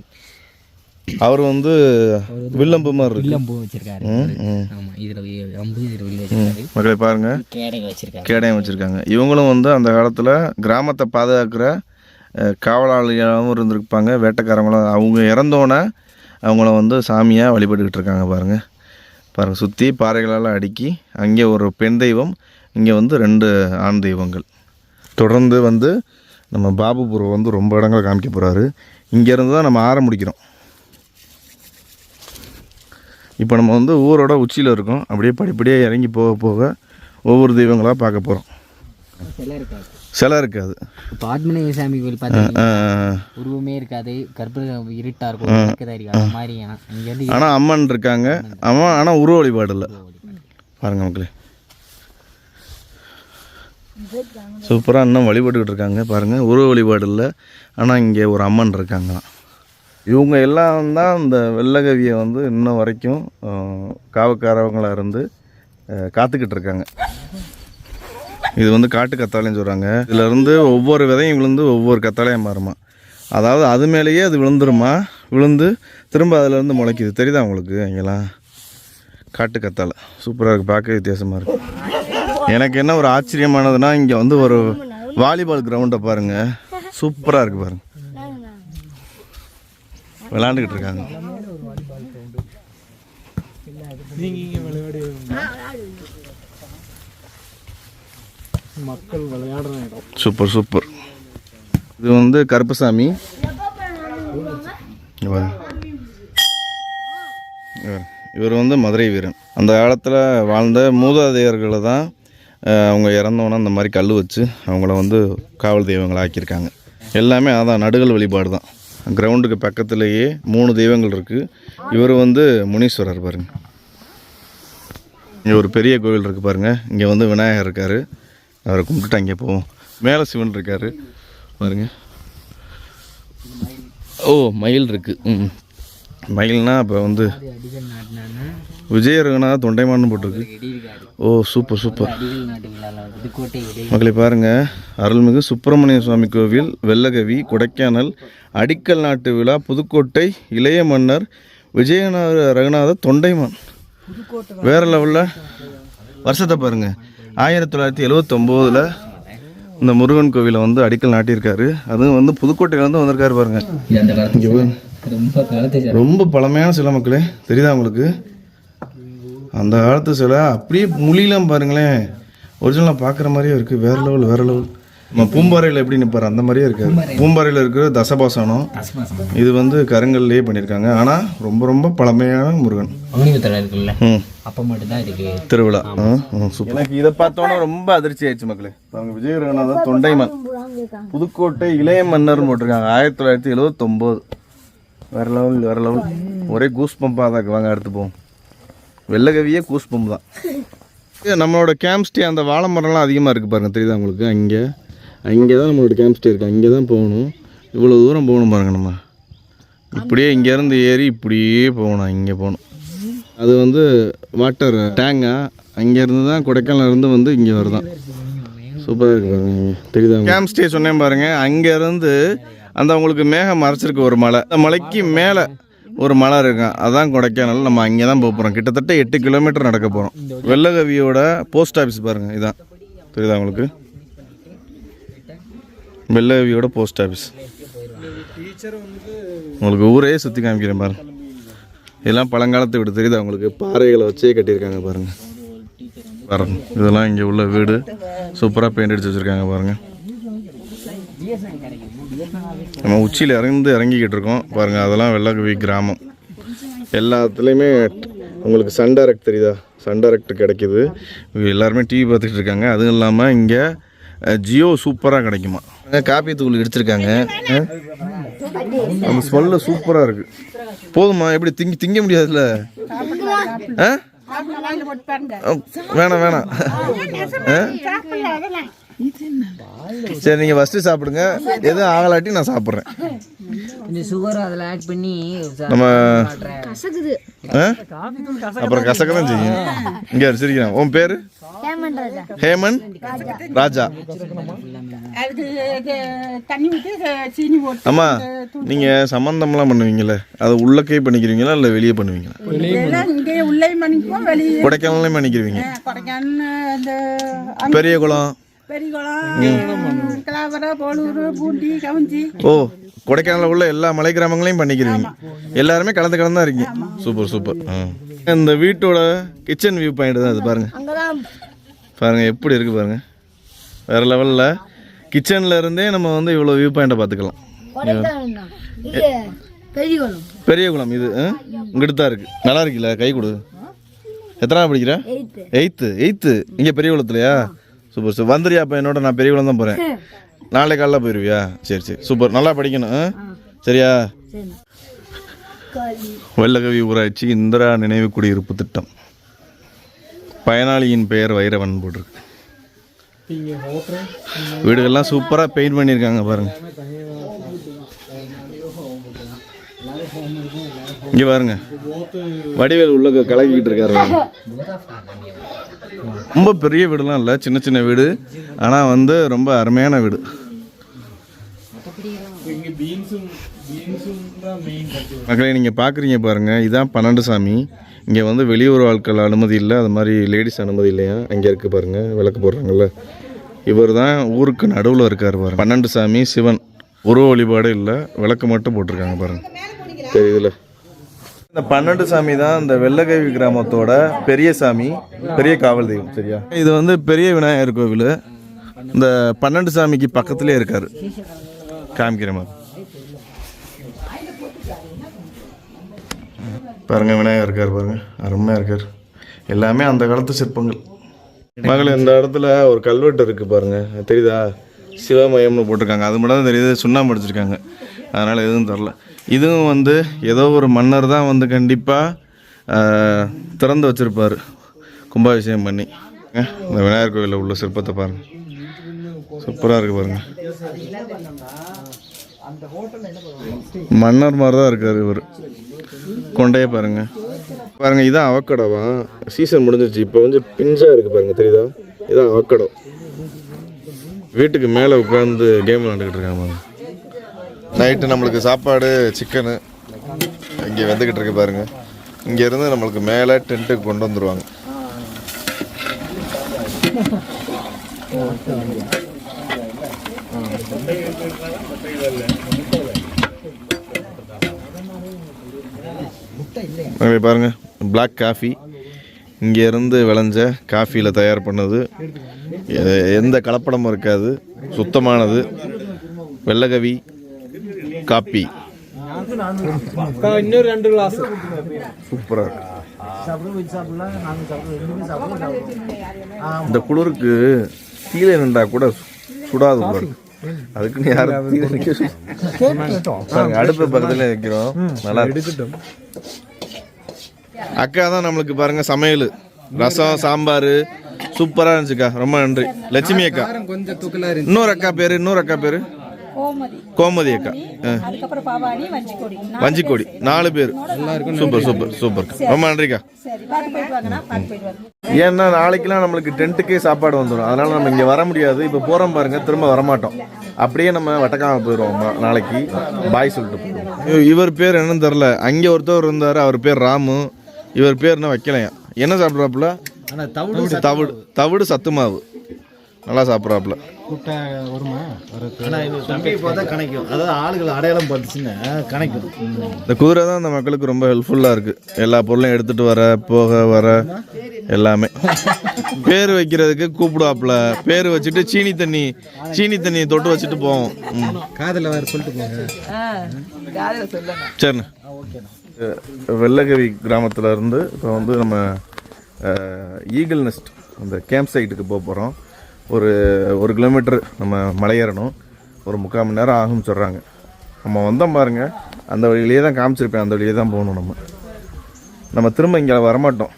அவர் வந்து வில்லம்பு மாதிரி இருக்கு. வில்லம்பு வச்சிருக்காரு. ஆமாம், இதில் அம்பு இதில் வில்லு வச்சிருக்காரு. மக்களை பாருங்க, கேடயம் வச்சுருக்காங்க. இவங்களும் வந்து அந்த காலத்தில் கிராமத்தை பாதுகாக்கிற காவலாளியாகவும் இருந்திருப்பாங்க, வேட்டைக்காரங்களும். அவங்க இறந்தோன்னே அவங்கள வந்து சாமியாக வழிபட்டுக்கிட்டு இருக்காங்க. பாருங்கள் சுற்றி பாறைகளால் அடுக்கி அங்கே ஒரு பெண் தெய்வம், இங்கே வந்து 2 ஆண் தெய்வங்கள். தொடர்ந்து வந்து நம்ம பாபு ப்ரோ வந்து ரொம்ப இடங்களை காமிக்க போகிறாரு. இங்கேருந்து தான் நம்ம ஆரம்பிக்கிறோம். இப்போ நம்ம வந்து ஊரோட உச்சியில் இருக்கோம். அப்படியே படிப்படியாக இறங்கி போக போக ஒவ்வொரு தெய்வங்களாக பார்க்க போகிறோம். சிலை இருக்காது. இப்போ ஆத்மநேய சாமி கோயில் பார்த்தீங்கன்னா உருவமே இருக்காது. கர்ப்ப இருட்டாக இருக்கும் அந்த மாதிரி. ஆனால் அம்மன் இருக்காங்க. ஆனால் உருவ வழிபாடு இல்லை. பாருங்கள் மக்களே, சூப்பராக இன்னும் வழிபட்டுக்கிட்டு இருக்காங்க. பாருங்கள், உருவ வழிபாடு இல்லை, ஆனால் இங்கே ஒரு அம்மன் இருக்காங்க. இவங்க எல்லாம் தான் இந்த வெள்ளகவியை வந்து இன்னும் வரைக்கும் காவக்காரவங்களாக இருந்து காத்துக்கிட்டு இருக்காங்க. இது வந்து காட்டு கத்தாழைன்னு சொல்கிறாங்க. இதிலேருந்து ஒவ்வொரு விதையும் விழுந்து ஒவ்வொரு கத்தாழையாக மாறுமா. அதாவது அது மேலேயே அது விழுந்துருமா, விழுந்து திரும்ப அதிலேருந்து முளைக்குது. தெரியுதா உங்களுக்கு? இங்கெல்லாம் காட்டு கத்தாழை சூப்பராக இருக்குது, பார்க்க வித்தியாசமாக இருக்குது. எனக்கு என்ன ஒரு ஆச்சரியமானதுன்னா, இங்கே வந்து ஒரு வாலிபால் கிரவுண்டை பாருங்கள், சூப்பராக இருக்குது பாருங்கள். விளையாண்டுக்கிட்டு இருக்காங்க. மக்கள் விளையாடுற இடம். Super super. இது வந்து கருப்பசாமி. இவர் வந்து மதுரை வீரன். அந்த காலத்தில் வாழ்ந்த மூதாதையர்களை தான் அவங்க இறந்தோன்னா அந்த மாதிரி கல் வச்சு அவங்கள வந்து காவல் தெய்வங்களை ஆக்கியிருக்காங்க. எல்லாமே அதான் நடுகள் வழிபாடு தான். கிரவுண்டுக்கு பக்கத்துலேயே 3 தெய்வங்கள் இருக்குது. இவர் வந்து முனீஸ்வரர் பாருங்க. இங்கே ஒரு பெரிய கோவில் இருக்குது பாருங்கள். இங்கே வந்து விநாயகர் இருக்கார். அவரை கும்பிட்டுட்டு அங்கே போவோம். மேலே சிவன் இருக்கார் பாருங்க. ஓ மயில் இருக்குது. மயில்னா அப்போ வந்து அடிகள் நாட்டினான்னா விஜய ரகுநாத தொண்டைமான்னு போட்டிருக்கு. ஓ சூப்பர் சூப்பர். அடிகள் நாட்டு விழாவில் புதுக்கோட்டை விடை மக்களை பாருங்கள், அருள்மிகு சுப்பிரமணிய சுவாமி கோவில் வெள்ளகவி கொடைக்கானல் அடிக்கல் நாட்டு விழா புதுக்கோட்டை இளைய மன்னர் விஜயநாத ரகுநாத தொண்டைமான். வேறு லெவலில் வருஷத்தை பாருங்கள். 1979 இந்த முருகன் கோவிலை வந்து அடிக்கல் நாட்டியிருக்காரு. அதுவும் வந்து புதுக்கோட்டையிலேருந்து வந்திருக்காரு பாருங்கள். ரொம்ப காலத்து ரொம்ப பழமையான சிலை மக்களே, தெரியுதா உங்களுக்கு? அந்த காலத்து சிலை அப்படியே மொழியெலாம் பாருங்களேன், ஒரிஜினலாக பார்க்குற மாதிரியே இருக்குது. வேறு லெவல் வேறு லெவல். நம்ம பூம்பாறையில் எப்படி நிற்பார் அந்த மாதிரியே இருக்காது. பூம்பாறையில் இருக்கிற தசபாசனம், இது வந்து கருங்கல்லையே பண்ணியிருக்காங்க. ஆனால் ரொம்ப ரொம்ப பழமையான முருகன். அக்னிமித்திரம் இருக்குல்ல, அப்போ மட்டும்தான் இருக்கு திருவிழா. சூப்பர். எனக்கு இதை பார்த்தோன்னா ரொம்ப அதிர்ச்சி ஆயிடுச்சு மக்களே. அவங்க விஜய ரகுநாத தொண்டைமான் புதுக்கோட்டை இளைய மன்னர் போட்டிருக்காங்க. 1979. வேறு லெவல் வேறு லெவல். ஒரே கூஸ் பம்பாக தான். வாங்க அடுத்து போவோம். வெள்ளகவியே கூஸ் பம்ப் தான். நம்மளோட கேம்ப் ஸ்டே அந்த வாழை மரம்லாம் அதிகமாக இருக்குது பாருங்கள், தெரியுதா உங்களுக்கு? அங்கே தான் நம்மளோட கேம்ப் ஸ்டே இருக்குது. அங்கே தான் போகணும். இவ்வளோ தூரம் போகணும் பாருங்கள். நம்ம இப்படியே இங்கேருந்து ஏறி இப்படியே போகணும். இங்கே போகணும். அது வந்து வாட்டர் டேங்கா. அங்கேருந்து தான் கொடைக்கானலேருந்து வந்து இங்கே வருதான். சூப்பராக இருக்குது பாருங்க, தெரியுதா? கேம்ப் ஸ்டே சொன்னேன் பாருங்கள். அங்கேருந்து அந்த உங்களுக்கு மேகம் மறைச்சிருக்கு ஒரு மலை. அந்த மலைக்கு மேலே ஒரு மலை இருக்கும், அதான் கொடைக்கானல். நம்ம அங்கே தான் போக போகிறோம். கிட்டத்தட்ட 8 கிலோமீட்டர் நடக்க போகிறோம். வெள்ளகவியோட போஸ்ட் ஆஃபீஸ் பாருங்கள், இதான் தெரியுதா உங்களுக்கு? வெள்ளகவியோட போஸ்ட் ஆஃபீஸ். உங்களுக்கு ஊரே சுற்றி காமிக்கிறேன் பாருங்கள். இதெல்லாம் பழங்காலத்தை விட தெரியுதா உங்களுக்கு? பாறைகளை வச்சே கட்டியிருக்காங்க பாருங்கள். பாருங்கள், இதெல்லாம் இங்கே உள்ள வீடு. சூப்பராக பெயிண்ட் அடிச்சு வச்சுருக்காங்க பாருங்கள். நம்ம உச்சியில் இறங்கிக்கிட்டு இருக்கோம் பாருங்கள். அதெல்லாம் வெள்ளகவி கிராமம். எல்லாத்துலேயுமே உங்களுக்கு சன் டைரக்ட் தெரியுதா? சன் டைரக்ட் கிடைக்கிது. எல்லாருமே டிவி பார்த்துட்டு இருக்காங்க. அதுவும் இல்லாமல் இங்கே ஜியோ சூப்பராக கிடைக்குமா. காப்பி தூள் எடுத்துருக்காங்க. அந்த ஸ்மெல்லு சூப்பராக இருக்குது. போதுமா? எப்படி திங்க முடியாதுல்ல? வேணாம் வேணாம். சரி, நீங்கள் ஃபஸ்ட்டு சாப்பிடுங்க. எதுவும் ஆகலாட்டி நான் சாப்பிட்றேன். கொஞ்சம் சுகர் அதில் ஆட் பண்ணி நம்ம அப்புறம் கசக்க தான் செய்யும். இங்கே சிரிக்கிறேன். உன் பேர்? ஹேமன் ராஜா. அம்மா, நீங்கள் சம்மந்தம்லாம் பண்ணுவீங்களே, அதை உள்ளக்கே பண்ணிக்கிறீங்களா இல்லை வெளியே பண்ணுவீங்களா? கொடைக்கானல்லையும் பண்ணிக்கிறீங்க. பெரிய குளம். ஓ, கொடைக்கானலில் உள்ள எல்லா மலை கிராமங்களையும் பண்ணிக்கிறீங்க. எல்லாருமே கலந்து தான் இருக்கீங்க. Super super. இந்த வீட்டோட கிச்சன் வியூ பாயிண்ட் தான் இது பாருங்க. பாருங்க எப்படி இருக்கு பாருங்க. வேற லெவலில். கிச்சன்ல இருந்தே நம்ம வந்து இவ்வளோ வியூ பாயிண்டை பார்த்துக்கலாம். பெரிய குளம் இது இங்கிட்டு தான் இருக்கு. நல்லா இருக்குல்ல? கை கொடு. எத்தனை படிக்கிற? 8th. இங்கே பெரிய குளத்துலையா? Super super. வந்துறியா? அப்போ என்னோட நான் பெரிய குளம் தான் போகிறேன். நாளை காலைல போயிடுவியா? சரி சரி சூப்பர். நல்லா படிக்கணும் சரியா? வெள்ளகவி ஊராட்சி இந்திரா நினைவு குடியிருப்பு திட்டம். பயனாளியின் பெயர் வைரவன் போட்டிருக்கு. வீடுகள்லாம் சூப்பராக பெயிண்ட் பண்ணியிருக்காங்க பாருங்க. இங்கே பாருங்க, வடிவேல் உள்ள கலக்கிக்கிட்டு இருக்காரு. ரொம்ப பெரிய வீடுலாம் இல்லை, சின்ன சின்ன வீடு. ஆனால் வந்து ரொம்ப அருமையான வீடு. மக்களை நீங்கள் பார்க்குறீங்க பாருங்கள். இதுதான் 12 சாமி. இங்கே வந்து வெளியூர் ஆட்கள் அனுமதி இல்லை, அது மாதிரி லேடிஸ் அனுமதி இல்லையா? அங்கே இருக்குது பாருங்கள், விளக்கு போடுறாங்கல்ல. இவர் தான் ஊருக்கு நடுவில் இருக்கார் பாருங்கள். 12 சாமி சிவன். உருவ வழிபாடு இல்லை, விளக்கு மட்டும் போட்டிருக்காங்க பாருங்கள், தெரியுதுல? இந்த 12 சாமி தான் இந்த வெள்ளகவி கிராமத்தோட பெரிய சாமி, பெரிய காவல் தெய்வம் சரியா? இது வந்து பெரிய விநாயகர் கோவில். இந்த 12 சாமிக்கு பக்கத்துலேயே இருக்கார். காமிக்கிற மாதிரி பாருங்க. விநாயகர் இருக்கார் பாருங்க, அருமையாக இருக்கார். எல்லாமே அந்த காலத்து சிற்பங்கள். மகள் இந்த இடத்துல ஒரு கல்வெட்டு இருக்குது பாருங்க, தெரியுதா? சிவமயம்னு போட்டிருக்காங்க. அது மட்டும் தான் தெரியுது, சுண்ணாம்பு அடிச்சிருக்காங்க, அதனால் எதுவும் தெரில. இதுவும் வந்து ஏதோ ஒரு மன்னர் தான் வந்து கண்டிப்பாக திறந்து வச்சுருப்பார் கும்பாபிஷேகம் பண்ணி. இந்த விநாயகர் கோயிலில் உள்ள சிற்பத்தை பாருங்கள், சூப்பராக இருக்குது பாருங்கள். மன்னர் மாதிரி தான் இருக்கார் இவர். கொண்டையே பாருங்கள் பாருங்கள், இதான் அவக்கடவா. சீசன் முடிஞ்சிருச்சு, இப்போ வந்து பிஞ்சாக இருக்குது பாருங்கள், தெரியுதா? இதான் அவக்கடோ. வீட்டுக்கு மேலே உட்காந்து கேம் விளாண்டுக்கிட்டு இருக்காங்க பாருங்க. நைட்டு நம்மளுக்கு சாப்பாடு சிக்கனு இங்கே வந்துக்கிட்டு இருக்கு பாருங்கள். இங்கேருந்து நம்மளுக்கு மேலே டென்ட்டுக்கு கொண்டு வந்துடுவாங்க. பாருங்கள், பிளாக் காஃபி இங்கேருந்து விளைஞ்ச காஃபியில் தயார் பண்ணது, எந்த கலப்படமும் இருக்காது, சுத்தமானது. வெள்ளகவி காப்பி இன்னொரு 2 கிளாஸ் சூப்பராக இருக்கு. இந்த குளிருக்கு கீழே நின்றா கூட சுடாது போல இருக்கு. அதுக்குன்னு யாரும் அடுப்பு பக்கத்துல வைக்கிறோம். நல்லா இருக்கு. அக்கா தான் நம்மளுக்கு பாருங்க சமையல், ரசம் சாம்பார் சூப்பராக இருந்துச்சுக்கா. ரொம்ப நன்றி லட்சுமி அக்கா. இன்னொரு அக்கா பேரு கோமதி அக்கா. வஞ்சிக்கோடி 4 பேர். சூப்பர். ரொம்ப நன்றிக்கா. ஏன்னா நாளைக்கெல்லாம் நம்மளுக்கு டென்ட்டுக்கே சாப்பாடு வந்துடும், அதனால நம்ம இங்கே வர முடியாது. இப்போ போகிறோம் பாருங்க, திரும்ப வரமாட்டோம். அப்படியே நம்ம வட்டக்காம போயிடுவோம். நாளைக்கு பாய் சொல்லிட்டு போயிடுவோம். இவர் பேர் என்னன்னு தெரில. அங்கே ஒருத்தவர் இருந்தார், அவர் பேர் ராமு. இவர் பேர் என்ன வைக்கலையா? என்ன சாப்பிட்றாப்புல? தவிடு சத்து மாவு நல்லா சாப்பிட்றாப்புல. இந்த குதிரை தான் அந்த மக்களுக்கு ரொம்ப ஹெல்ப்ஃபுல்லாக இருக்குது. எல்லா பொருளையும் எடுத்துகிட்டு வர எல்லாமே. பேர் வைக்கிறதுக்கு கூப்பிடுவாப்புல. பேர் வச்சுட்டு சீனி தண்ணி தொட்டு வச்சுட்டு போவோம். காதில் வேறு சொல்லிட்டு போங்க. சரிண்ணா. வெள்ளகவி கிராமத்தில் இருந்து இப்போ வந்து நம்ம ஈகிள் நெஸ்ட் அந்த கேம்ப் சைட்டுக்கு போக போகிறோம். ஒரு 1 கிலோமீட்டர் நம்ம மலையேறணும். ஒரு 3/4 மணி நேரம் ஆகும்னு சொல்கிறாங்க. நம்ம வந்தோம் பாருங்கள், அந்த வழியிலே தான் காமிச்சிருப்பேன், அந்த வழியே தான் போகணும். நம்ம திரும்ப இங்கே வரமாட்டோம்,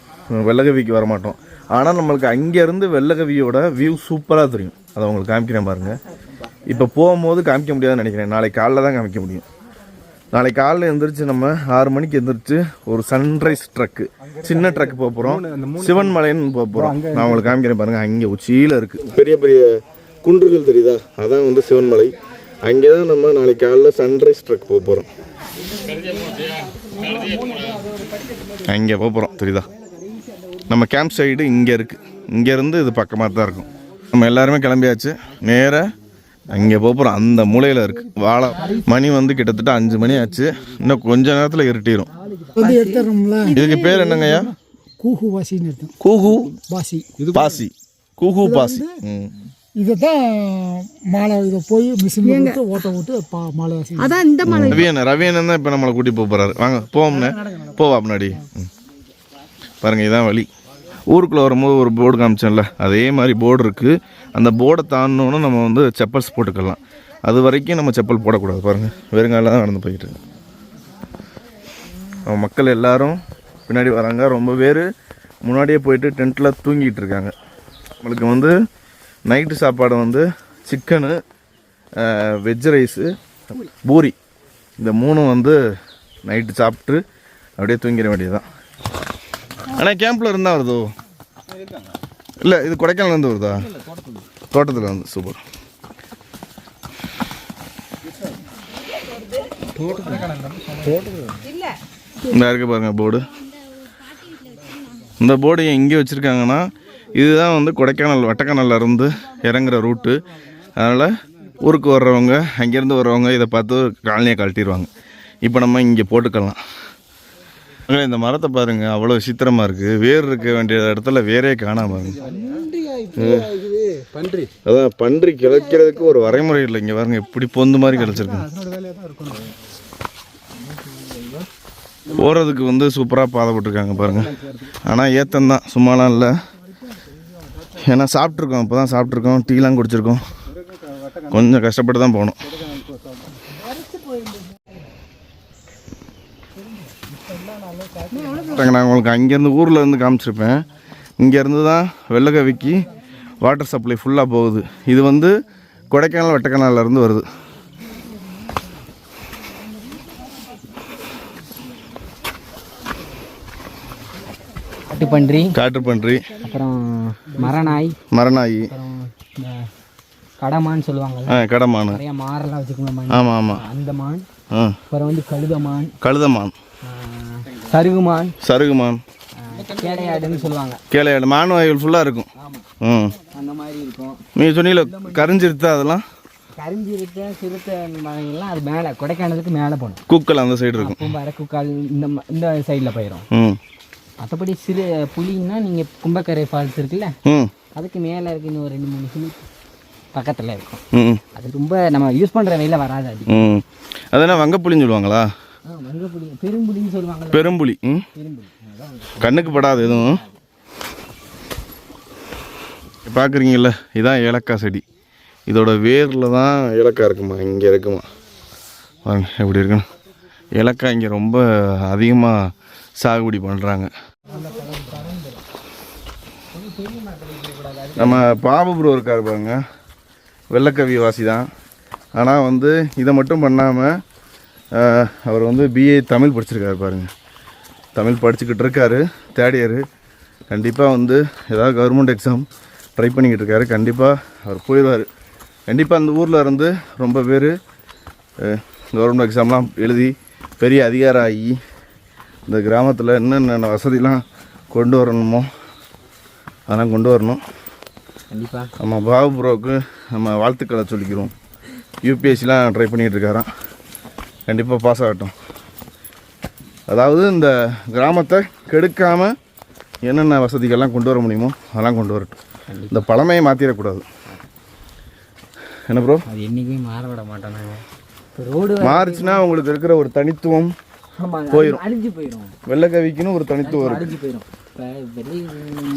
வெள்ளகவிக்கு வரமாட்டோம். ஆனால் நம்மளுக்கு அங்கேருந்து வெள்ளகவியோட வியூ சூப்பராக தெரியும். அதை உங்களுக்கு காமிக்கிறேன் பாருங்கள். இப்போ போகும்போது காமிக்க முடியாதுன்னு நினைக்கிறேன், நாளைக்கு காலைல தான் காமிக்க முடியும். நாளைக்கு காலையில் எழுந்திரிச்சு நம்ம 6 மணிக்கு எழுந்திரிச்சு ஒரு சன்ரைஸ் ட்ரக்கு, சின்ன ட்ரக் போக போகிறோம். சிவன் மலைன்னு போக போகிறோம். நான் உங்களுக்கு காமிக்கிறேன் பாருங்கள். அங்கே உச்சியில் இருக்குது பெரிய பெரிய குன்றுகள் தெரியுதா, அதான் வந்து சிவன் மலை. அங்கே தான் நம்ம நாளைக்கு காலையில் சன்ரைஸ் ட்ரக் போக போகிறோம். அங்கே போக போகிறோம் தெரியுதா. நம்ம கேம்ப் சைடு இங்கே இருக்குது. இங்கேருந்து இது பக்கமாக தான் இருக்கும். நம்ம எல்லாருமே கிளம்பியாச்சு. நேராக அங்கே போகிறோம். அந்த மூலையில் இருக்குது. வாழை மணி வந்து கிட்டத்தட்ட 5 மணி ஆச்சு. இன்னும் கொஞ்ச நேரத்தில் இருட்டிடும். இதுக்கு பேர் என்னங்கய்யா? கூஹு பாசின்னு. கூஹு பாசி. பாசி. கூஹு பாசி. இதுதான் மாலை. இதை போய் மிஷின் ஓட்ட விட்டு மாலை வாசி. அதான் இந்த மாலை. ரவியன் தான் இப்போ நம்மளை கூட்டி போகிறாரு. வாங்க போவோம்னே, போவா முன்னாடி. பாருங்கள், இதான் வழி. ஊருக்குள்ளே வரும்போது ஒரு போர்டு காமிச்சோம்ல, அதே மாதிரி போர்டு இருக்குது. அந்த போர்டை தாண்டோன்னு நம்ம வந்து செப்பல்ஸ் போட்டுக்கலாம். அது வரைக்கும் நம்ம செப்பல் போடக்கூடாது. பாருங்கள், வெறுங்கால தான் நடந்து போயிட்டு இருக்கு. மக்கள் எல்லோரும் பின்னாடி வராங்க. ரொம்ப பேர் முன்னாடியே போயிட்டு டென்ட்டில் தூங்கிட்டு இருக்காங்க. நம்மளுக்கு வந்து நைட்டு சாப்பாடு வந்து சிக்கனு, வெஜ் ரைஸு, பூரி, இந்த 3 வந்து நைட்டு சாப்பிட்டு அப்படியே தூங்கிட வேண்டியதுதான். ஆனால் கேம்பில் இருந்தால் வருதோ இல்லை, இது கொடைக்கானல்லேருந்து வருதா? தோட்டத்தில் வந்து. சூப்பர். இந்த இருக்கு பாருங்க போர்டு. இந்த போர்டு ஏன் இங்கே வச்சுருக்காங்கன்னா, இதுதான் வந்து கொடைக்கானல் வட்டக்கானல்ல இருந்து இறங்குற ரூட்டு. அதனால் ஊருக்கு வர்றவங்க, அங்கேருந்து வர்றவங்க இதை பார்த்து காலனியை கழட்டிடுவாங்க. இப்போ நம்ம இங்கே போட்டுக்கலாம். இந்த மரத்தை பாருங்கள், அவ்வளோ விசித்திரமாக இருக்குது. வேர் இருக்க வேண்டிய இடத்துல வேரே காணாம பாருங்க. அதான் பன்றி கிளக்கிறதுக்கு ஒரு வரைமுறை இல்லை. இங்கே பாருங்க, எப்படி பொந்து மாதிரி கிடச்சிருக்கு. போகிறதுக்கு வந்து சூப்பராக பாதை போட்டிருக்காங்க பாருங்கள். ஆனால் ஏத்தந்தான், சும்மாலாம் இல்லை. ஏன்னா சாப்பிட்ருக்கோம், இப்போ தான் சாப்பிட்ருக்கோம், டீலாம் குடிச்சிருக்கோம். கொஞ்சம் கஷ்டப்பட்டு தான் போகணும். நான் உங்களுக்கு அங்கேருந்து ஊரில் இருந்து காமிச்சிருப்பேன். இங்கேருந்து தான் வெள்ளக்கவிக்கு வாட்டர் சப்ளை ஃபுல்லாக போகுது. இது வந்து கொடைக்கானல் வட்டக்கானல்லேருந்து வருது. காட்டுப்பன்றி, அப்புறம் மரநாய், அப்புறம் இந்த கடமான்னு சொல்லுவாங்கல்ல, கடமான், நிறைய மாரெல்லாம் வச்சுக்கோங்க. ஆமாம் ஆமாம், அந்த மான். அப்புறம் வந்து கழுதமான், சருகுமான், கேளையாடுன்னு சொல்லுவாங்க. கேளையாடு, மான் வகைகள் ஃபுல்லாக இருக்கும். அந்த மாதிரி இருக்கும். நீங்கள் சொன்னீங்கள கரிஞ்சிருத்தா, அதெல்லாம் கரிஞ்சிருத்த சிறுத்தை வகைகள்லாம் அது மேலே கொடைக்கானலுக்கு மேலே போகணும். கூக்கல் அந்த சைடு இருக்கும். பூம்பாறை, கூக்கால் இந்த சைடில் போயிடும். மற்றபடி சிறு புலின்னா நீங்கள் கும்பக்கரை ஃபால்ஸ் இருக்குல்ல, அதுக்கு மேலே இருக்கு. இன்னும் 2-3 புலி பக்கத்தில் இருக்கும். அது ரொம்ப நம்ம யூஸ் பண்ணுற வகையில் வராது. அது அதெல்லாம் வங்கப்புலின்னு சொல்லுவாங்களா? வங்கப்புலி, பெரும்புலின்னு சொல்லுவாங்க. பெரும்புலி கண்ணுக்கு படாது எதுவும். பார்க்குறீங்கல்ல, இதான் ஏலக்காய் செடி. இதோட வேரில் தான் ஏலக்காய் இருக்குமா, இங்கே இருக்குமா பாருங்க எப்படி இருக்குன்னு. ஏலக்காய் இங்கே ரொம்ப அதிகமாக சாகுபடி பண்ணுறாங்க. நம்ம பாபு ப்ரோ இருக்கார் பாருங்க, வெள்ளக்கவி வாசி தான். ஆனால் வந்து இதை மட்டும் பண்ணாமல் அவர் வந்து பிஏ தமிழ் படிச்சிருக்காரு பாருங்க. தமிழ் படிச்சுக்கிட்டு இருக்காரு, 3rd இயர். கண்டிப்பாக வந்து ஏதாவது கவர்மெண்ட் எக்ஸாம் ட்ரை பண்ணிக்கிட்டு இருக்காரு. கண்டிப்பாக அவர் போயிடுவார். கண்டிப்பாக அந்த ஊரில் இருந்து ரொம்ப பேர் கவர்மெண்ட் எக்ஸாம்லாம் எழுதி பெரிய அதிகாரம் ஆகி இந்த கிராமத்தில் என்னென்ன வசதிலாம் கொண்டு வரணுமோ அதெல்லாம் கொண்டு வரணும். கண்டிப்பாக நம்ம பாபு ப்ரோவுக்கு நம்ம வாழ்த்துக்களை சொல்லிக்கிறோம். யூபிஎஸ்சிலாம் ட்ரை பண்ணிகிட்டு இருக்காராம். கண்டிப்பாக பாஸ் ஆகட்டும். அதாவது இந்த கிராமத்தை கெடுக்காமல் என்னென்ன வசதிகள்லாம் கொண்டு வர முடியுமோ அதெல்லாம் கொண்டு வரட்டும். இந்த பழமையை மாற்றிடக்கூடாது. என்ன ப்ரோ? அது என்றைக்குமே மாற விட மாட்டோம் நாங்கள். இப்போ ரோடு மாறுச்சுன்னா உங்களுக்கு இருக்கிற ஒரு தனித்துவம் போயிடும், அழிஞ்சு போயிடும். வெள்ளக்கவிக்குன்னு ஒரு தனித்துவம் இருக்கு, அழிஞ்சு போயிடும்.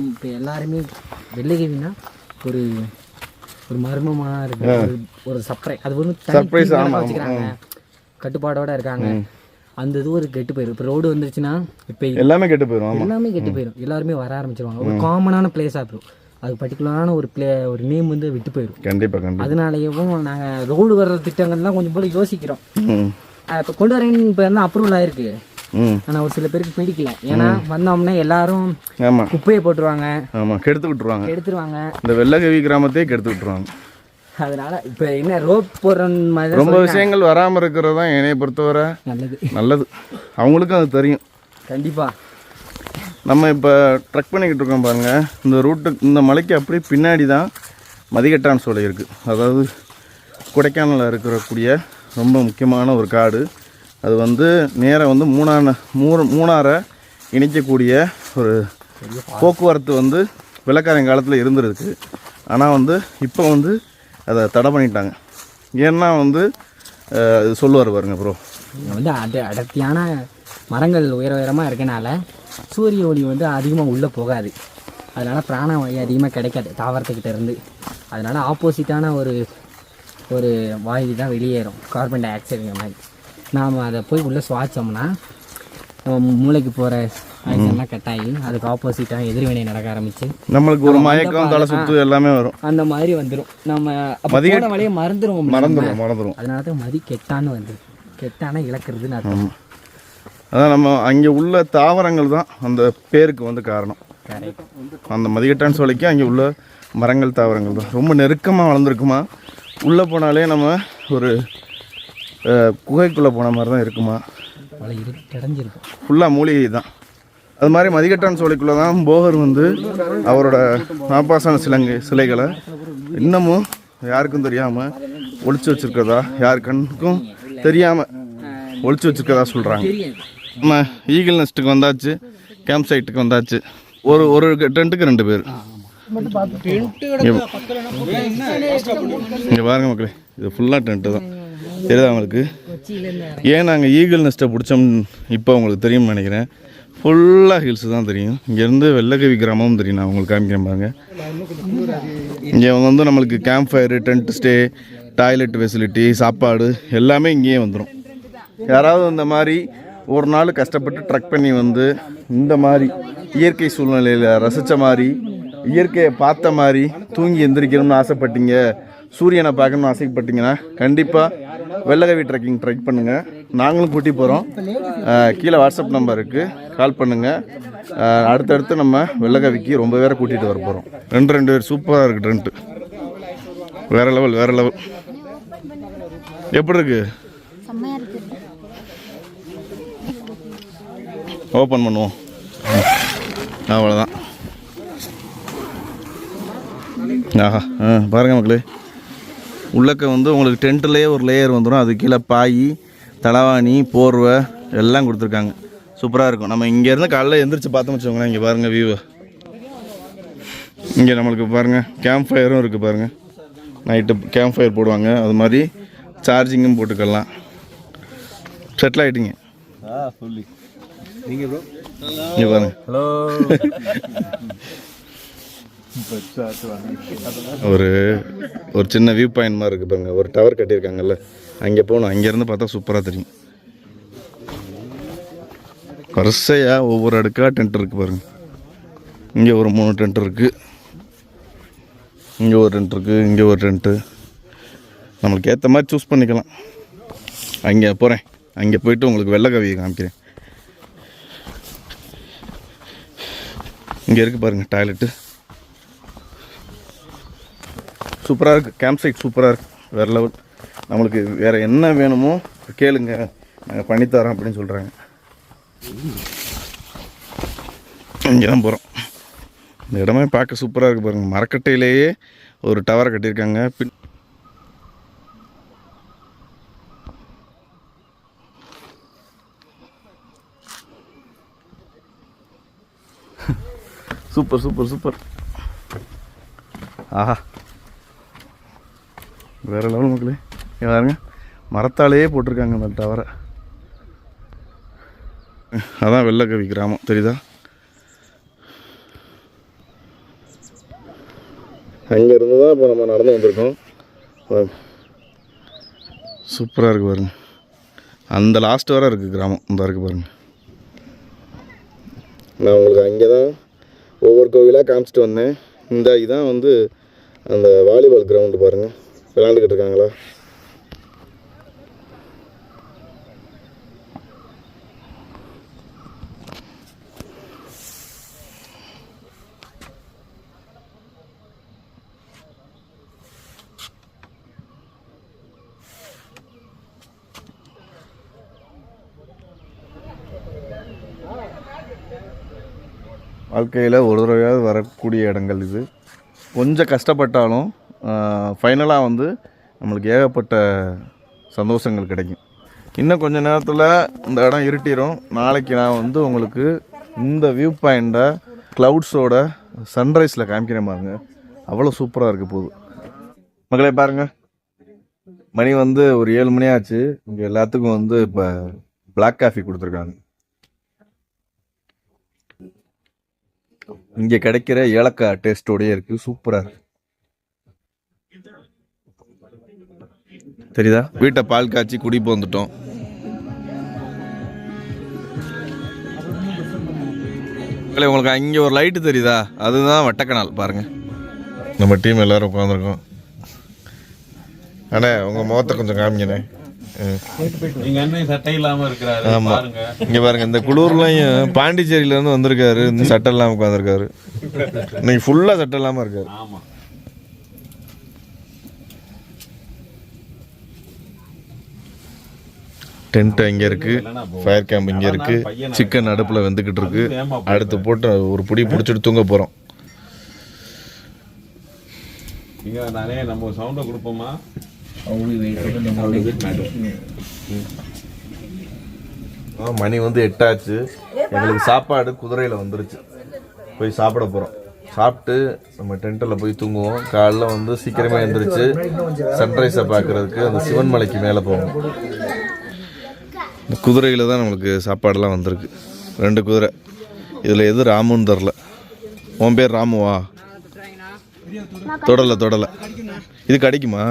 இப்போ எல்லாருமே வெள்ளைக்கவினா ஒரு ஒரு மர்மமாக இருக்கு, ஒரு சர்ப்ரைஸ். அது ஒரு சர்ப்ரைஸ் வச்சுக்கிறாங்க, கட்டுப்பாடோட இருக்காங்க. அந்த இது ஒரு கெட்டு போயிடும். இப்போ ரோடு வந்துருச்சுன்னா இப்போ எல்லாமே கெட்டு போயிடும். எல்லாமே கெட்டு போயிடும். எல்லாருமே வர ஆரம்பிச்சிருவாங்க. ஒரு காமனான பிளேஸாக இருக்கும். அது பர்டிகுலரான ஒரு நேம் வந்து விட்டு போயிடும். கண்டிப்பாக. அதனாலேயும் நாங்கள் ரோடு வர்ற திட்டங்கள்லாம் கொஞ்சம் போல யோசிக்கிறோம். இப்போ கொண்டு வரேன்னு இப்போ வந்து அப்ரூவல் ஆயிருக்கு. ஆனால் ஒரு சில பேருக்கு பிடிக்கல. ஏன்னா வந்தோம்னா எல்லாரும் குப்பையை போட்டுருவாங்க, கெடுத்து விட்டுருவாங்க, எடுத்துருவாங்க. இந்த வெள்ளக்கவி கிராமத்தையே கெடுத்து விட்டுருவாங்க. அதனால இப்போ என்ன ரோப் போடுற மாதிரி ரொம்ப விஷயங்கள் வராமல் இருக்கிறது தான் என்னையை பொறுத்தவரை நல்லது. அவங்களுக்கும் அது தெரியும். கண்டிப்பாக. நம்ம இப்போ ட்ரெக் பண்ணிக்கிட்டு இருக்கோம் பாருங்கள். இந்த ரூட்டு, இந்த மலைக்கு அப்படியே பின்னாடி தான் மதிகட்டான் சோலை இருக்குது. அதாவது கொடைக்கானலில் இருக்கக்கூடிய ரொம்ப முக்கியமான ஒரு காடு. அது வந்து நேராக வந்து மூணாரை இணைக்கக்கூடிய ஒரு போக்குவரத்து வந்து வெள்ளக்காரன் காலத்தில் இருந்துருக்கு. ஆனால் வந்து இப்போ வந்து அதை தடை பண்ணிட்டாங்க. ஏன்னா வந்து சொல்லுவார் பாருங்க ப்ரோ, வந்து அடர்த்தியான மரங்கள் உயரமாக இருக்கனால சூரிய ஒளி வந்து அதிகமாக உள்ளே போகாது. அதனால் பிராண வாயு அதிகமாக கிடைக்காது தாவரத்துக்கிட்ட இருந்து. அதனால் ஆப்போசிட்டான ஒரு வாயு தான் வெளியேறும், கார்பன் டை ஆக்சைடுங்கிற மாதிரி. நாம் அதை போய் உள்ளே சுவாச்சோம்னா நம்ம மூளைக்கு போகிற ஆக்சிஜன்லாம் கட் ஆகி அதுக்கு ஆப்போசிட்டாக எதிர்வினை நடக்க ஆரம்பிச்சு நம்மளுக்கு ஒரு மயக்கம், தலை சுத்து எல்லாமே வரும். அந்த மாதிரி வந்துடும். நம்ம போன வழியை மறந்துடுவோம். அதனால தான் மதி கெட்டான்னு வந்துடும். கெட்டான இழக்கிறதுன்னு அர்த்தம். அதான் நம்ம அங்கே உள்ள தாவரங்கள் தான் அந்த பேருக்கு வந்து காரணம். அந்த மதிகட்டான் சோலைக்கு அங்கே உள்ள மரங்கள், தாவரங்கள் தான் ரொம்ப நெருக்கமாக வளர்ந்துருக்குமா. உள்ளே போனாலே நம்ம ஒரு குகைக்குள்ளே போன மாதிரி தான் இருக்குமா. ஃபுல்லாக மூலிகை தான். அது மாதிரி மதிகட்டான் சோலைக்குள்ளே தான் போகர் வந்து அவரோட நாப்பாசன சிலைகளை இன்னமும் யாருக்கும் தெரியாமல் ஒளிச்சு வச்சுருக்கதா, யார் கண்ணுக்கும் தெரியாமல் ஒளிச்சு வச்சுருக்கதா சொல்கிறாங்க. நம்ம ஈகிள் நெஸ்ட்டுக்கு வந்தாச்சு, கேம்ப் சைட்டுக்கு வந்தாச்சு. ஒரு டென்ட்டுக்கு 2 பேர். இங்கே பாருங்க மக்களே, இது ஃபுல்லாக டென்ட்டு தான். தெரியுதா அவங்களுக்கு? ஏன் நாங்கள் ஈகிள் நெஸ்ட்டை பிடிச்சோம் இப்போ உங்களுக்கு தெரியும்னு நினைக்கிறேன். ஃபுல்லாக ஹில்ஸு தான் தெரியும். இங்கேருந்து வெள்ளக்கவி கிராமமும் தெரியும். நான் உங்களுக்கு காமிக்கிறேன் பாருங்க. இங்கே வந்து நம்மளுக்கு camp fire, tent stay toilet facility, சாப்பாடு எல்லாமே இங்கேயே வந்துடும். யாராவது இந்த மாதிரி ஒரு நாள் கஷ்டப்பட்டு ட்ரக் பண்ணி வந்து இந்த மாதிரி இயற்கை சூழ்நிலையில் ரசித்த மாதிரி, இயற்கையை பார்த்த மாதிரி தூங்கி எந்திரிக்கணும்னு ஆசைப்பட்டீங்க, சூரியனை பார்க்கணும்னு ஆசைப்பட்டீங்கன்னா கண்டிப்பாக வெள்ளகவி ட்ரெக்கிங் ட்ரை பண்ணுங்கள். நாங்களும் கூட்டி போகிறோம். கீழே வாட்ஸ்அப் நம்பர் இருக்குது, கால் பண்ணுங்கள். அடுத்தடுத்து நம்ம வெள்ளகவிக்கு ரொம்ப பேரை கூட்டிகிட்டு வர போகிறோம். ரெண்டு பேர் சூப்பராக இருக்குது. டென்ட்டு வேறு லெவல், வேறு லெவல். எப்படி இருக்கு? ஓப்பன் பண்ணுவோம். அவ்வளோதான். ஆஹா, பாருங்கள் மக்களே, உள்ளக்க வந்து உங்களுக்கு டென்ட்லேயே ஒரு லேயர் வந்துடும். அது கீழே பாய், தலவாணி, போர்வை எல்லாம் கொடுத்துருக்காங்க. சூப்பராக இருக்கும். நம்ம இங்கேருந்து காலைல எந்திரிச்சு பார்த்தோம்னு வச்சுக்கோங்களேன். இங்கே பாருங்கள் வியூவை. இங்கே நம்மளுக்கு பாருங்கள் கேம்ப் ஃபயரும் இருக்குது பாருங்கள். நைட்டு கேம்ப் ஃபயர் போடுவாங்க. அது மாதிரி சார்ஜிங்கும் போட்டுக்கலாம். செட்டில் ஆகிட்டிங்க. நீங்கள் ப்ரோ இங்கே பாருங்க. ஹலோ. ஒரு சின்ன வியூ பாயிண்ட் மாதிரி இருக்குது பாருங்க. ஒரு டவர் கட்டியிருக்காங்கல்ல, அங்கே போகணும். அங்கேருந்து பார்த்தா சூப்பராக தெரியும். வரிசையாக ஒவ்வொரு அடுக்காக டென்ட் இருக்குது பாருங்க. இங்கே ஒரு 3 டென்ட் இருக்குது, இங்கே ஒரு டென்ட் இருக்குது, இங்கே ஒரு டென்ட்டு. நம்மளுக்கு ஏற்ற மாதிரி சூஸ் பண்ணிக்கலாம். அங்கே போகிறேன். அங்கே போயிட்டு உங்களுக்கு வெள்ளக்கவியை காமிக்கிறேன். இங்கே இருக்குது பாருங்கள் டாய்லெட்டு. சூப்பராக இருக்குது. கேம்ப் சைட் சூப்பராக இருக்குது. வேறு லெவல். நம்மளுக்கு வேறு என்ன வேணுமோ கேளுங்க, நாங்கள் பண்ணித்தரோம் அப்படின்னு சொல்கிறாங்க. இங்கே தான் போகிறோம். இந்த இடமே பார்க்க சூப்பராக இருக்குது பாருங்கள். மரக்கட்டையிலேயே ஒரு டவரை கட்டியிருக்காங்க. Super super super. ஆஹா, வேறு லெவல் மக்களே. பாருங்க, மரத்தாலேயே போட்டிருக்காங்க அந்த டவரை. அதான் வெள்ளக்கவி கிராமம் தெரியுதா? அங்கேருந்து தான் இப்போ நம்ம நடந்து வந்திருக்கோம். சூப்பராக இருக்குது பாருங்க. அந்த லாஸ்ட் வரை இருக்குது கிராமம். இந்த இருக்குது பாருங்கள். நான் உங்களுக்கு அங்கே தான் ஒவ்வொரு கோவிலாக காமிச்சிட்டு வந்தேன். இதான் வந்து அந்த வாலிபால் கிரவுண்டு பாருங்கள். விளாண்டுக்கிட்டு இருக்காங்களா? வாழ்க்கையில் ஒரு தடவையாவது வரக்கூடிய இடங்கள் இது. கொஞ்சம் கஷ்டப்பட்டாலும் ஃபைனலாக வந்து நம்மளுக்கு ஏகப்பட்ட சந்தோஷங்கள் கிடைக்கும். இன்னும் கொஞ்சம் நேரத்தில் இந்த இடம் இருட்டிடும். நாளைக்கு நான் வந்து உங்களுக்கு இந்த வியூ பாயிண்ட்டை க்ளவுட்ஸோட சன்ரைஸில் காமிக்கிறேன் பாருங்க. அவ்வளோ சூப்பராக இருக்க போகுது மக்களே. பாருங்கள், மணி வந்து ஒரு 7 மணி ஆச்சு. இங்கே எல்லாத்துக்கும் வந்து இப்போ பிளாக் காஃபி கொடுத்துருக்காங்க. இங்கே கிடைக்கிற ஏலக்காய் டேஸ்டோடயே இருக்குது. சூப்பராக இருக்கு. தெரியுதா? வீட்டை பால் காய்ச்சி குடிப்பு வந்துட்டோம். உங்களுக்கு அங்கே ஒரு லைட்டு தெரியுதா? அதுதான் வட்டக்கனால். பாருங்கள், நம்ம டீம் எல்லோரும் உட்காந்துருக்கோம். அண்ணே, உங்கள் முகத்தை கொஞ்சம் காமிங்கண்ணே. எங்க அண்ணன் சட்டை இல்லாம இருக்கிறாரு. ஆமா, பாருங்க. இங்க பாருங்க, இந்த குளூர்லயும் பாண்டிச்சேரியில இருந்து வந்திருக்காரு. இந்த சட்டை இல்லாம உட்காந்துருக்காரு. இன்னைக்கு ஃபுல்லா சட்டை இல்லாம இருக்காரு. ஆமா, டென்ட் இங்க இருக்கு, ஃபயர் கேம்ப் இங்க இருக்கு, சிக்கன் அடுப்புல வெந்துக்கிட்டு இருக்கு. அடுத்து போட்டு ஒரு புடி பிடிச்சிட்டு தூங்க போறோம். இங்க நானே நம்ம சவுண்ட கொடுப்போமா? மணி வந்து 8 ஆச்சு. எங்களுக்கு சாப்பாடு குதிரையில் வந்துருச்சு. போய் சாப்பிட போகிறோம். சாப்பிட்டு நம்ம டென்ட்டில் போய் தூங்குவோம். காலைல வந்து சீக்கிரமே எழுந்திரிச்சு சன்ரைஸை பார்க்குறதுக்கு அந்த சிவன் மலைக்கு மேலே போவோம். இந்த குதிரையில் தான் நம்மளுக்கு சாப்பாடெல்லாம் வந்திருக்கு. 2 குதிரை. இதில் எது ராமுன்னு தெரில. உன் பேர் ராமுவா? தொடலை. இது கிடைக்குமா?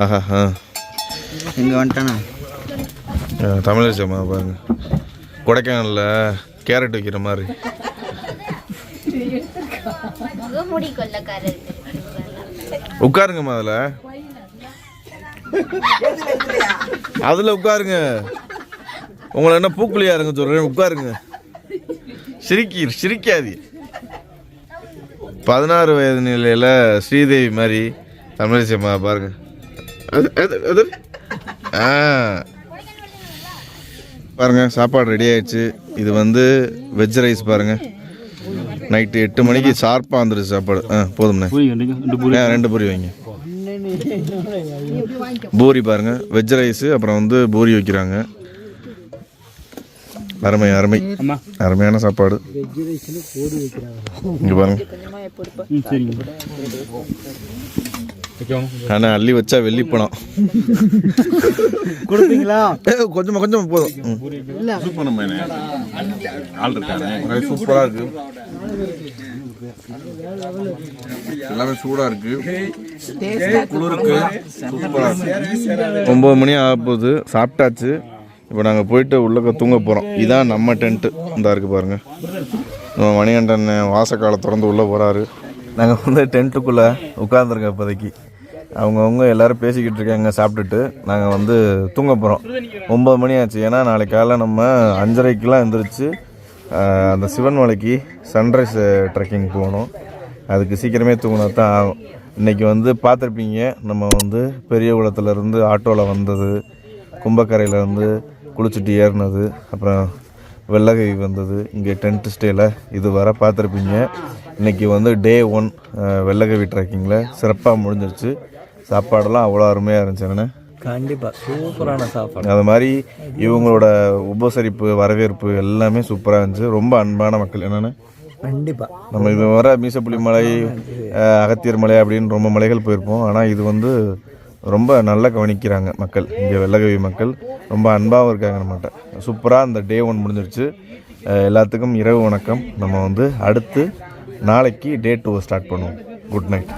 ஆஹா ஆ இங்கே வந்துட்டானா தமிழரசம்மா பாருங்க, கொடைக்கானலில் கேரட் வைக்கிற மாதிரி. உட்காருங்கம்மா, அதில் உட்காருங்க. உங்களை என்ன பூக்குழியா இருங்க சொல்கிறேன், உட்காருங்க. சிரிக்காது. 16 வயது நிலையில் ஸ்ரீதேவி மாதிரி தமிழரசம்மா பாருங்க. பாருங்க, சாப்பாடு ரெடி ஆயிடுச்சு. இது வந்து வெஜ் ரைஸ் பாருங்க. நைட்டு 8 மணிக்கு ஷார்ப்பாக வந்துடுச்சு சாப்பாடு. போதும்ண்ணே, 2 பூரி வைங்க. பூரி பாருங்க, வெஜ் ரைஸு, அப்புறம் வந்து பூரி வைக்கிறாங்க. அருமை அருமை, அருமையான சாப்பாடு. இங்கே பாருங்க. ஆனால் அள்ளி வச்சா வெள்ளி பணம் கொடுப்பீங்களா? கொஞ்சம் போதும். சூப்பராக இருக்கு, எல்லாமே சூடாக இருக்கு, குளிருக்கு சூப்பராக இருக்கு. 9 மணி ஆக போகுது, சாப்பிட்டாச்சு. இப்போ நாங்கள் போயிட்டு உள்ளக்க தூங்க போகிறோம். இதான் நம்ம டென்ட்டு. இந்த இருக்குது பாருங்கள். நம்ம மணிகண்டன் வாசக்காலை திறந்து உள்ளே போகிறாரு. நாங்கள் வந்து டென்ட்டுக்குள்ளே உட்காந்துருக்கோம் இப்போதைக்கு. அவங்கவுங்க எல்லோரும் பேசிக்கிட்டு இருக்காங்க சாப்பிட்டுட்டு. நாங்கள் வந்து தூங்க போகிறோம். 9 மணி ஆச்சு. ஏன்னா நாளைக்கு காலையில் நம்ம 5:30க்கெலாம் எழுந்திரிச்சு அந்த சிவன்மலைக்கு சன்ரைஸ் ட்ரெக்கிங் போகணும். அதுக்கு சீக்கிரமே தூங்கினா தான் ஆகும். இன்றைக்கி வந்து பார்த்துருப்பீங்க, நம்ம வந்து பெரிய குளத்துலேருந்து ஆட்டோவில் வந்தது, கும்பக்கரையிலேருந்து குளிச்சுட்டு ஏறினது, அப்புறம் வெள்ளகை வந்தது. இங்கே டென்ட் ஸ்டேயில் இது வர பார்த்துருப்பீங்க. இன்றைக்கி வந்து டே 1 வெள்ளகவி ட்ரெக்கிங்கில் சிறப்பாக முடிஞ்சிருச்சு. சாப்பாடெல்லாம் அவ்வளோ அருமையாக இருந்துச்சு. என்னென்ன கண்டிப்பாக சூப்பரான சாப்பாடு. அது மாதிரி இவங்களோட உபசரிப்பு, வரவேற்பு எல்லாமே சூப்பராக இருந்துச்சு. ரொம்ப அன்பான மக்கள். என்னென்ன கண்டிப்பாக நம்ம இது வர மீசப்புலி மலை, அகத்தியர் மலை அப்படின்னு ரொம்ப மலைகள் போயிருப்போம். ஆனால் இது வந்து ரொம்ப நல்லா கவனிக்கிறாங்க மக்கள். இங்கே வெள்ளகவி மக்கள் ரொம்ப அன்பாகவும் இருக்காங்க நம்மகிட்ட. சூப்பராக அந்த டே 1 முடிஞ்சிருச்சு. எல்லாத்துக்கும் இரவு வணக்கம். நம்ம வந்து அடுத்து நாளைக்கு டே 2 ஸ்டார்ட் பண்ணுவோம். Good night.